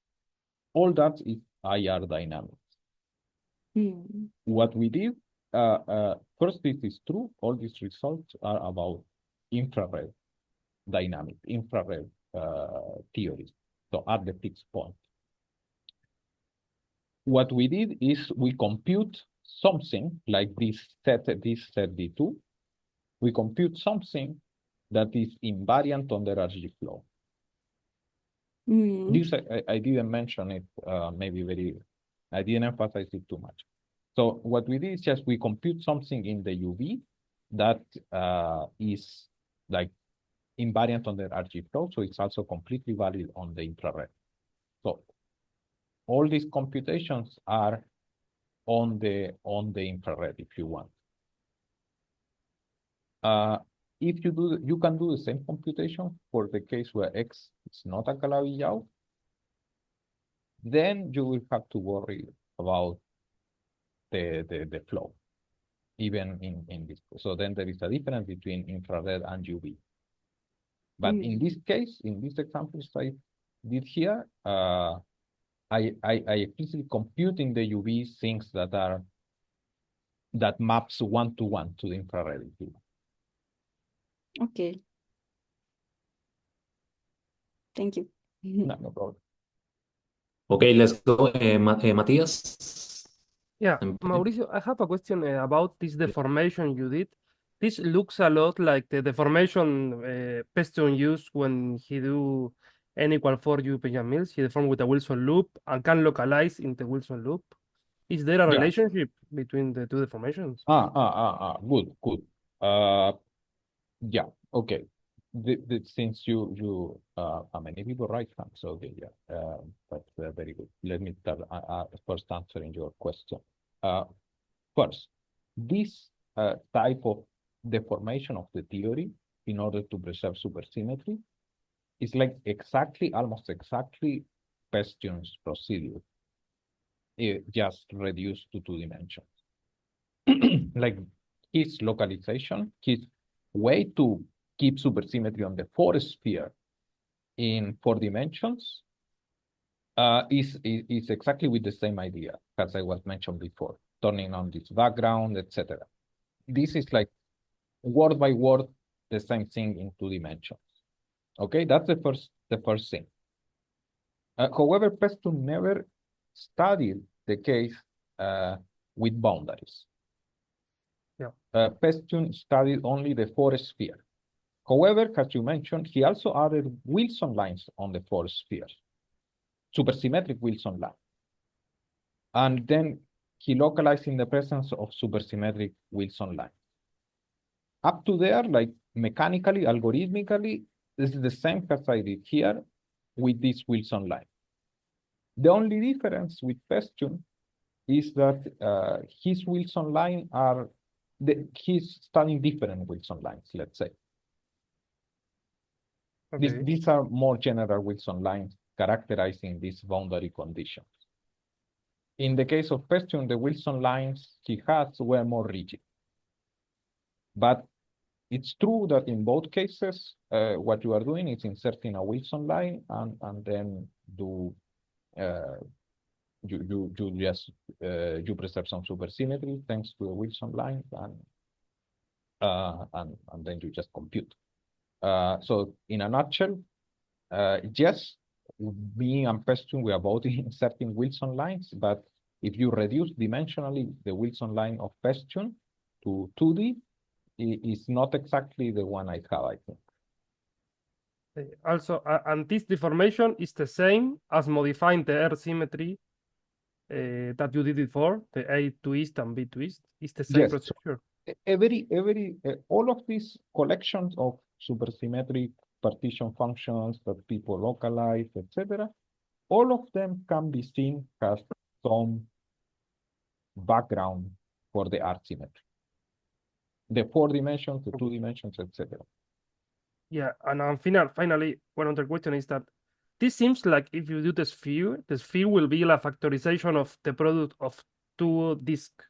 all that is IR dynamics. What we did, first, this is true. All these results are about infrared dynamics, infrared theories. So at the fixed point. what we did is we compute something like this set D2. We compute something that is invariant on the RG flow. Mm. This I didn't mention it, I didn't emphasize it too much. So what we did is just we compute something in the UV that is like invariant on the RG flow, so it's also completely valid on the infrared. So all these computations are on the infrared if you want. If you do, you can do the same computation for the case where X is not a Calabi-Yau, then you will have to worry about the flow, even in this. So then there is a difference between infrared and UV. But in this case, in this example I did here, I explicitly computing the UV things that maps one-to-one to the infrared. Okay. Thank you. No problem. Okay, let's go. Matthias. Yeah, Mauricio, I have a question about this deformation you did. This looks a lot like the deformation Peston used when he do n equal 4 Euclidean mills. He deformed with a Wilson loop and can localize in the Wilson loop. Is there a Yeah. relationship between the two deformations? Good. Yeah, okay. Since many people write them, so that's very good. Let me first answering your question. First, this type of deformation of the theory in order to preserve supersymmetry is like almost exactly Pestion's procedure, just reduced to 2 dimensions. Like his localization, his way to keep supersymmetry on the 4th sphere in 4 dimensions is exactly with the same idea as I was mentioned before, turning on this background, etc. This is like word by word the same thing in 2 dimensions. Okay, that's the first thing. However, Peston never studied the case with boundaries. Peston studied only the 4th sphere. However, as you mentioned, he also added Wilson lines on the 4th sphere, supersymmetric Wilson line. And then he localized in the presence of supersymmetric Wilson line. Up to there, like mechanically, algorithmically, this is the same as I did here with this Wilson line. The only difference with Peston is that his Wilson line he's studying different Wilson lines, let's say. Okay. These are more general Wilson lines characterizing these boundary conditions. In the case of Pestion, the Wilson lines he has were more rigid. But it's true that in both cases, what you are doing is inserting a Wilson line and then you preserve some supersymmetry thanks to the Wilson line and then you just compute. So in a nutshell, yes, me and Peston, we are both inserting Wilson lines, but if you reduce dimensionally the Wilson line of Peston to 2D, it's not exactly the one I have, I think. Also, and this deformation is the same as modifying the Earth symmetry that you did before, the A twist and B twist. It's the same procedure. All of these collections of supersymmetric partition functions that people localize, etc., all of them can be seen as some background for the art symmetry. The 4 dimensions, the 2 dimensions, etc. Yeah, and finally, one other question is that this seems like if you do the sphere will be a factorization of the product of 2 disks.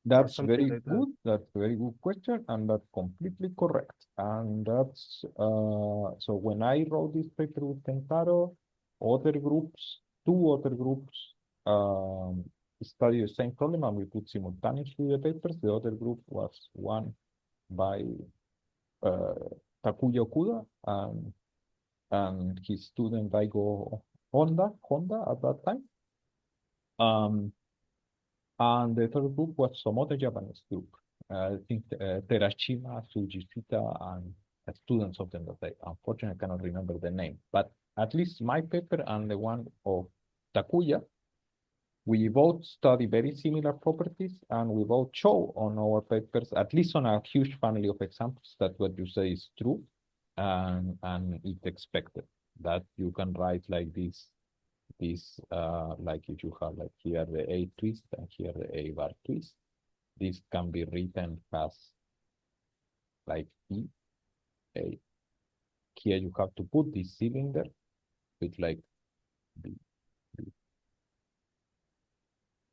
That's very good. That's a very good question, and that's completely correct. And that's so when I wrote this paper with Kentaro, two other groups studied the same problem, and we put simultaneously the papers. The other group was one by Takuya Okuda and his student Daigo Honda at that time. And the third group was some other Japanese group. I think Terashima, Sujishita, and students of them that I unfortunately cannot remember the name. But at least my paper and the one of Takuya, we both study very similar properties, and we both show on our papers, at least on a huge family of examples, that what you say is true, and it's expected that you can write like this, like if you have like here the A twist and here the A bar twist, this can be written as like E, A. Here you have to put this cylinder with like B, B.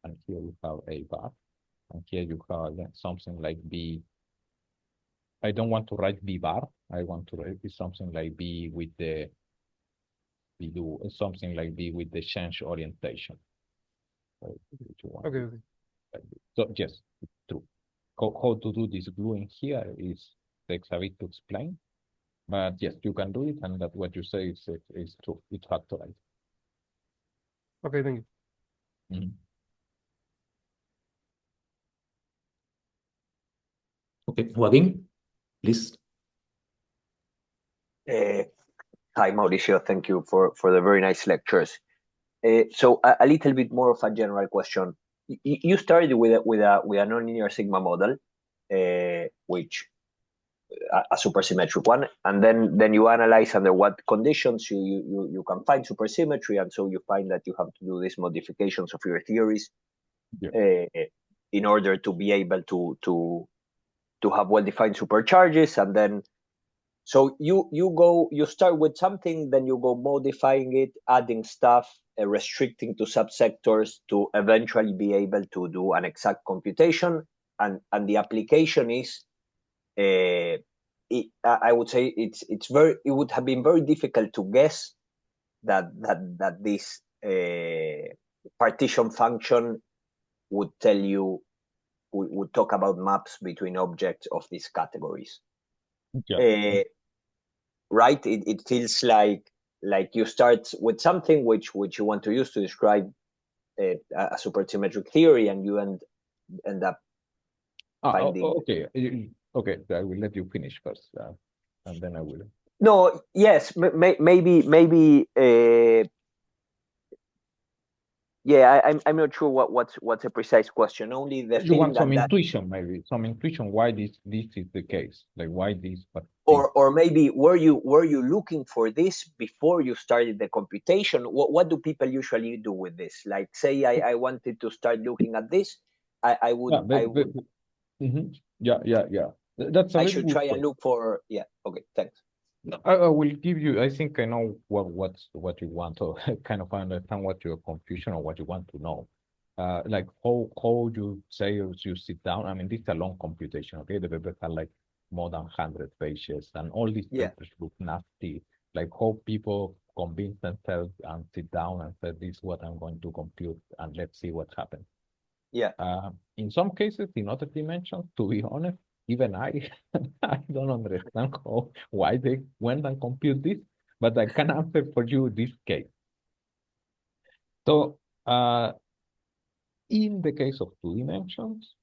And here you have A bar. And here you have something like B. I don't want to write B bar. I want to write something like B with the something like B with the change orientation. Okay. So yes, it's true. How to do this gluing here takes a bit to explain, but yes, you can do it, and that what you say is true. It's factorized. Okay, thank you. Mm-hmm. Okay, Joaquin, please. Hi, Mauricio. Thank you for the very nice lectures. So a little bit more of a general question. You started with a nonlinear sigma model, which a supersymmetric one, and then you analyze under what conditions you can find supersymmetry, and so you find that you have to do these modifications of your theories in order to be able to have well-defined supercharges, and then so you start with something, then you go modifying it, adding stuff, restricting to subsectors to eventually be able to do an exact computation, and the application is, I would say it would have been very difficult to guess that this partition function would tell you, would talk about maps between objects of these categories. Yeah. Right? It feels like you start with something which you want to use to describe a supersymmetric theory, and you end up finding. Okay, I will let you finish first, and then I will. No, yes, maybe. Yeah, I'm not sure what's a precise question. Only the You want some that intuition, maybe some intuition why this is the case, like why this, but or maybe were you looking for this before you started the computation? What do people usually do with this? Like, say I wanted to start looking at this, I would. Mm-hmm. Yeah. That's a I very should good try point. and look for. Yeah. Okay. Thanks. I will give you. I think I know what you want to kind of understand what your confusion or what you want to know. Like how you say you sit down. I mean, this is a long computation. Okay, the paper had like more than 100 pages, and all these papers look nasty. Like how people convince themselves and sit down and say, "This is what I'm going to compute, and let's see what happens." Yeah. In some cases, in other dimensions, to be honest, even I don't understand why they went and compute this, but I can answer for you this case. So in the case of 2 dimensions,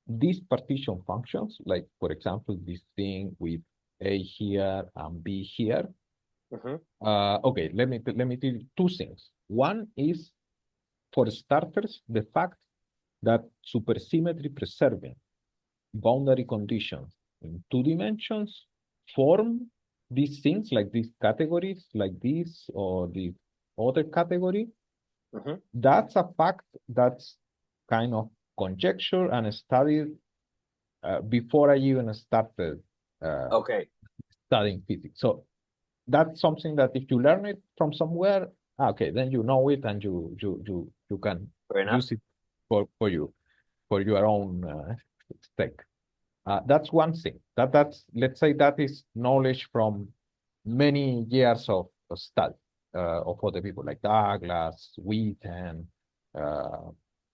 these partition functions, like for example, this thing with A here and B here. Okay, let me tell you 2 things. One is, for starters, the fact that supersymmetry preserving boundary conditions in 2 dimensions form these things, like these categories, like this or the other category. That's a fact that's kind of conjecture and studied before I even started studying physics. So that's something that if you learn it from somewhere, okay, then you know it and you can use it for your own stake. That's one thing. That's, let's say, that is knowledge from many years of study of other people like Douglas, Wheaton,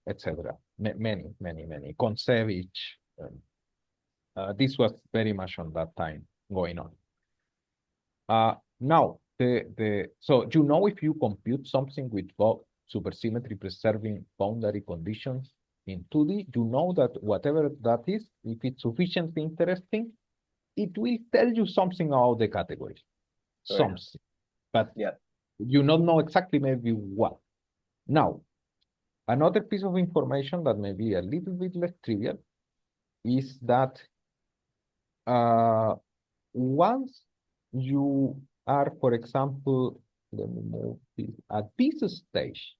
etc. Many. Kontsevich. This was very much on that time going on. Now, so if you compute something with supersymmetry preserving boundary conditions in 2D, you know that whatever that is, if it's sufficiently interesting, it will tell you something about the category. Something. But you don't know exactly maybe what. Now, another piece of information that may be a little bit less trivial is that once you are, for example, let me move this, at this stage,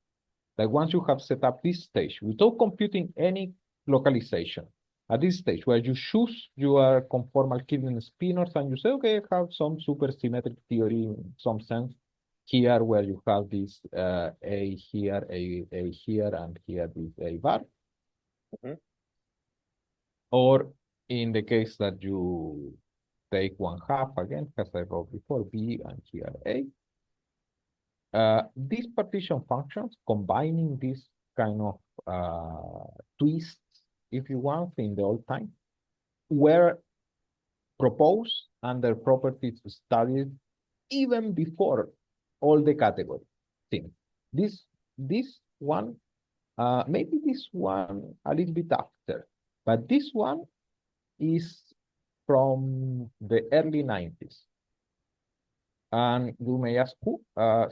like once you have set up this stage without computing any localization, at this stage where you choose your conformal Killing spinors and you say, okay, I have some supersymmetric theory in some sense here where you have this A here, A here, and here this A bar. Or in the case that you take 1/2 again, as I wrote before, B and here A. These partition functions, combining these kind of twists, if you want, in the old time, were proposed and their properties studied even before all the category things. This one, maybe this one a little bit after, but this one is from the early 90s. And you may ask who?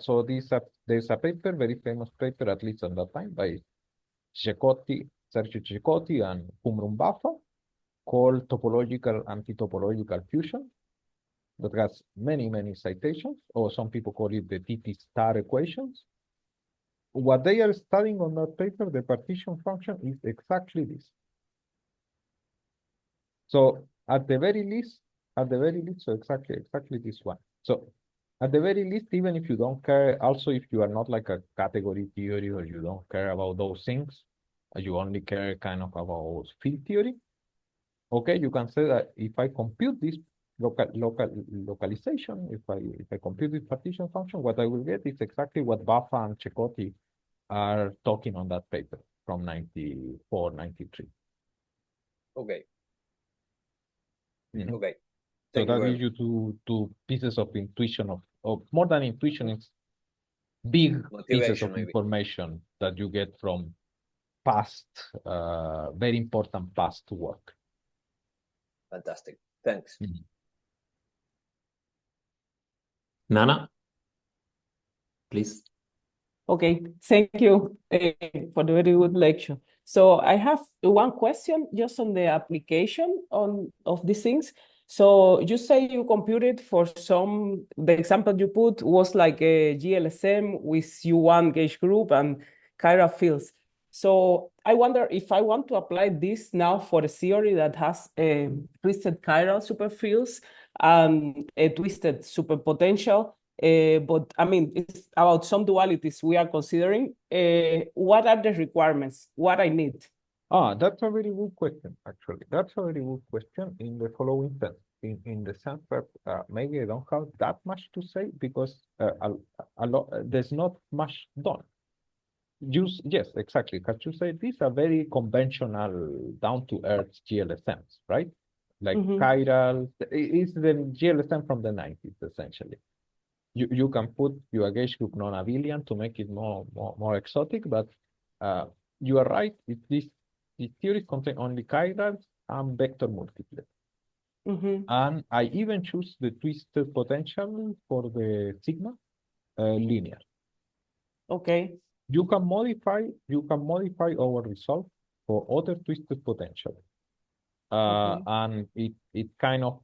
So there's a paper, very famous paper, at least at that time, by Sergio Cecotti and Kumrum Baffa, called Topological Anti-Topological Fusion, that has many, many citations, or some people call it the TT star equations. What they are studying on that paper, the partition function, is exactly this. So at the very least, so exactly this one. So at the very least, even if you don't care, also if you are not like a category theory or you don't care about those things, you only care kind of about field theory, okay, you can say that if I compute this localization, if I compute this partition function, what I will get is exactly what Baffa and Cecotti are talking on that paper from 94, 93. Okay. Mm-hmm. Okay. So that gives you two pieces of intuition of more than intuition, it's big pieces of information that you get from past, very important past work. Fantastic. Thanks. Mm-hmm. Nana, please. Okay, thank you for the very good lecture. So I have one question just on the application of these things. So you say you computed for the example you put was like a GLSM with U1 gauge group and chiral fields. So I wonder if I want to apply this now for a theory that has twisted chiral superfields and a twisted superpotential. But I mean, it's about some dualities we are considering. What are the requirements? What I need? That's a very good question, actually. That's a very good question in the following sense. In the sense that maybe I don't have that much to say because there's not much done. Yes, exactly. As you say, these are very conventional, down-to-earth GLSMs, right? Like chiral, it's the GLSM from the 90s, essentially. You can put your gauge group non-abelian to make it more exotic, but you are right. These theories contain only chirals and vector multiplets. And I even choose the twisted potential for the sigma linear. Okay. You can modify our result for other twisted potential. And it kind of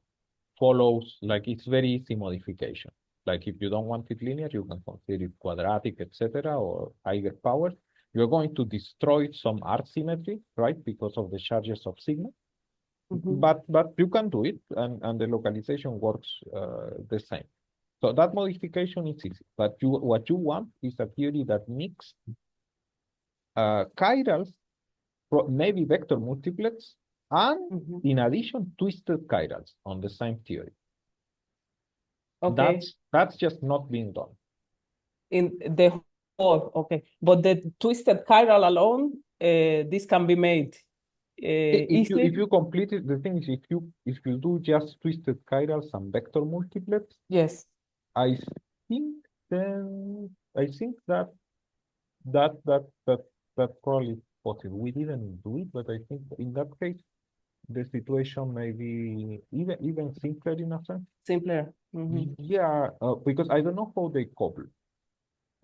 follows, like it's very easy modification. Like if you don't want it linear, you can consider it quadratic, etc., or higher power. You're going to destroy some R symmetry, right, because of the charges of sigma. But you can do it, and the localization works the same. So that modification is easy. But what you want is a theory that mixes chirals, maybe vector multiplets, and in addition, twisted chirals on the same theory. Okay. That's just not being done. In the whole, okay. But the twisted chiral alone, this can be made easily. If you complete it, the thing is, if you do just twisted chirals and vector multiplets, yes, I think that That's probably possible. We didn't do it, but I think in that case, the situation may be even simpler in a sense. Simpler. Mhm. Yeah, because I don't know how they couple.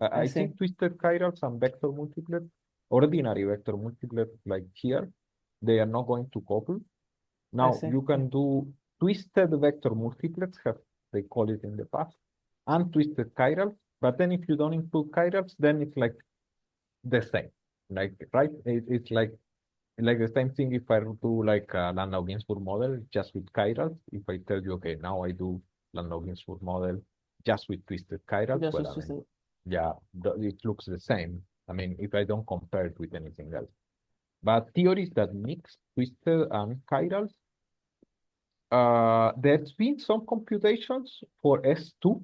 I I see. think twisted chirals and vector multiplets, ordinary vector multiplets like here, they are not going to couple. Now see. you can do twisted vector multiplets, as they call it in the past, and twisted chirals. But then if you don't include chirals, then it's like the same. Like, right? It's like the same thing if I do like a Landau-Ginzburg model just with chirals. If I tell you, okay, now I do Landau-Ginzburg model just with twisted chirals, Just well, with I mean, twisted. yeah, it looks the same. I mean, if I don't compare it with anything else. But theories that mix twisted and chirals, there's been some computations for S2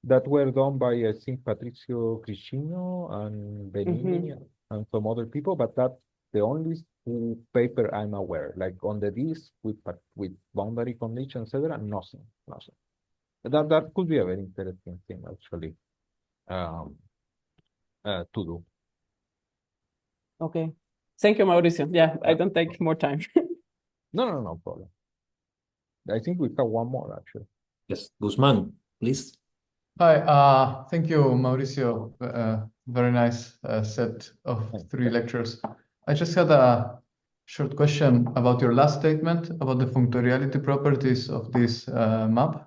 that were done by I think Patricio Cricino and Benini and some other people, but that's the only paper I'm aware. Like on the disk with boundary conditions, etc. Nothing. That could be a very interesting thing actually to do. Okay. Thank you, Mauricio. Yeah, I don't take more time. No problem. I think we have one more actually. Yes, Guzman, please. Hi, thank you, Mauricio. Very nice set of 3 lectures. I just had a short question about your last statement about the functoriality properties of this map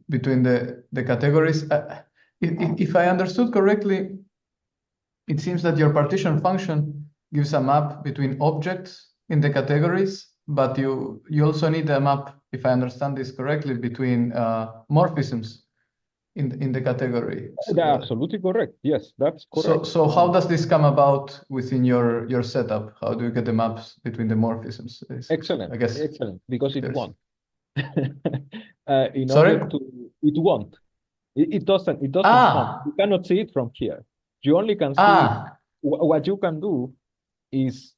between the categories. If I understood correctly, it seems that your partition function gives a map between objects in the categories, but you also need a map, if I understand this correctly, between morphisms in the category. So, That's absolutely correct. Yes, that's correct. So how does this come about within your setup? How do you get the maps between the morphisms? Excellent. I guess excellent, because it won't. Sorry? It won't. It doesn't come. You cannot see it from here. You only can see what you can do is,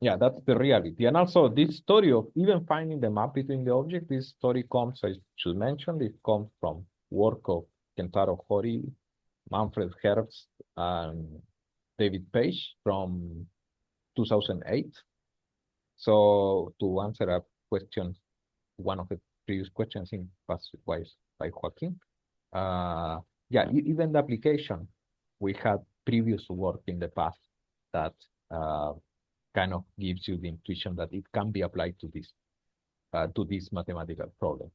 yeah, that's the reality. And also this story of even finding the map between the objects, this story comes, I should mention, it comes from work of Kentaro Hori, Manfred Herbst, and David Page from 2008. So to answer a question, one of the previous questions in was by Joaquin. Yeah, even the application, we had previous work in the past that kind of gives you the intuition that it can be applied to this mathematical problem.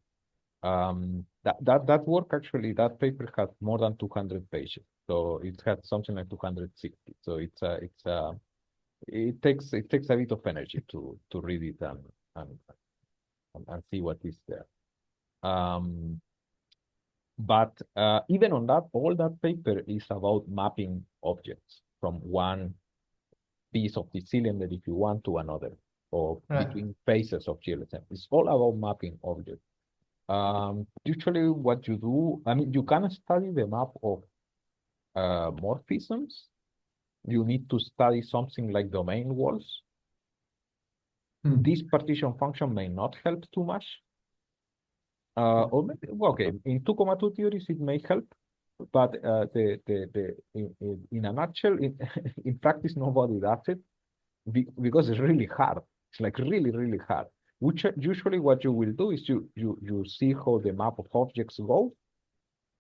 That work actually, that paper had more than 200 pages, so it had something like 260. So it takes a bit of energy to read it and see what is there. But even on that, all that paper is about mapping objects from one piece of the cylinder, if you want, to another, or between faces of GLSM. It's all about mapping objects. Usually what you do, I mean, you can study the map of morphisms. You need to study something like domain walls. This partition function may not help too much. Or maybe, okay, in 2,2 theories it may help, but in a nutshell, in practice nobody does it because it's really hard. It's like really hard. Which usually what you will do is you see how the map of objects go,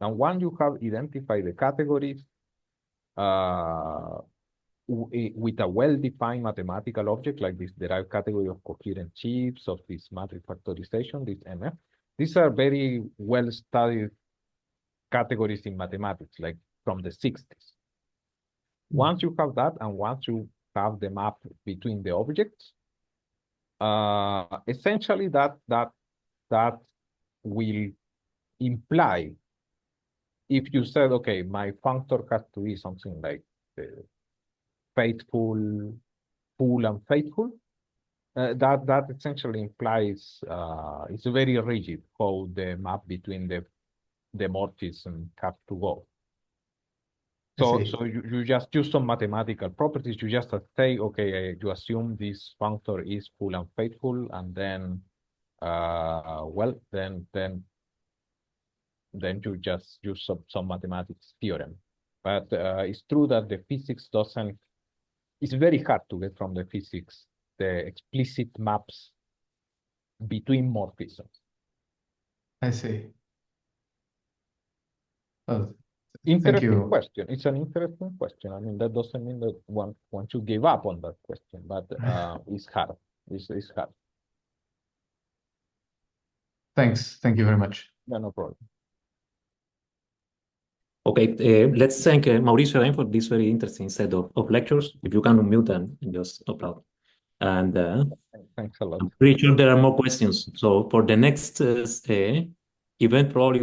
and once you have identified the categories with a well-defined mathematical object like this derived category of coherent chips, of this matrix factorization, this MF. These are very well-studied categories in mathematics, like from the 60s. Once you have that, and once you have the map between the objects, essentially that will imply, if you said, okay, my functor has to be something like faithful, full, and faithful, that essentially implies it's very rigid how the map between the morphisms have to go. So you just use some mathematical properties. You just say, okay, you assume this functor is full and faithful, and then, well, then you just use some mathematics theorem. But it's true that the physics doesn't, it's very hard to get from the physics the explicit maps between morphisms. I see. Well, thank Interesting you. question. It's an interesting question. I mean, that doesn't mean that one should give up on that question, but it's hard. It's hard. Thanks. Thank you very much. Yeah, no problem. Okay, let's thank Mauricio again for this very interesting set of lectures. If you can unmute and just upload. And Thanks a lot. I'm pretty sure there are more questions. So for the next event, probably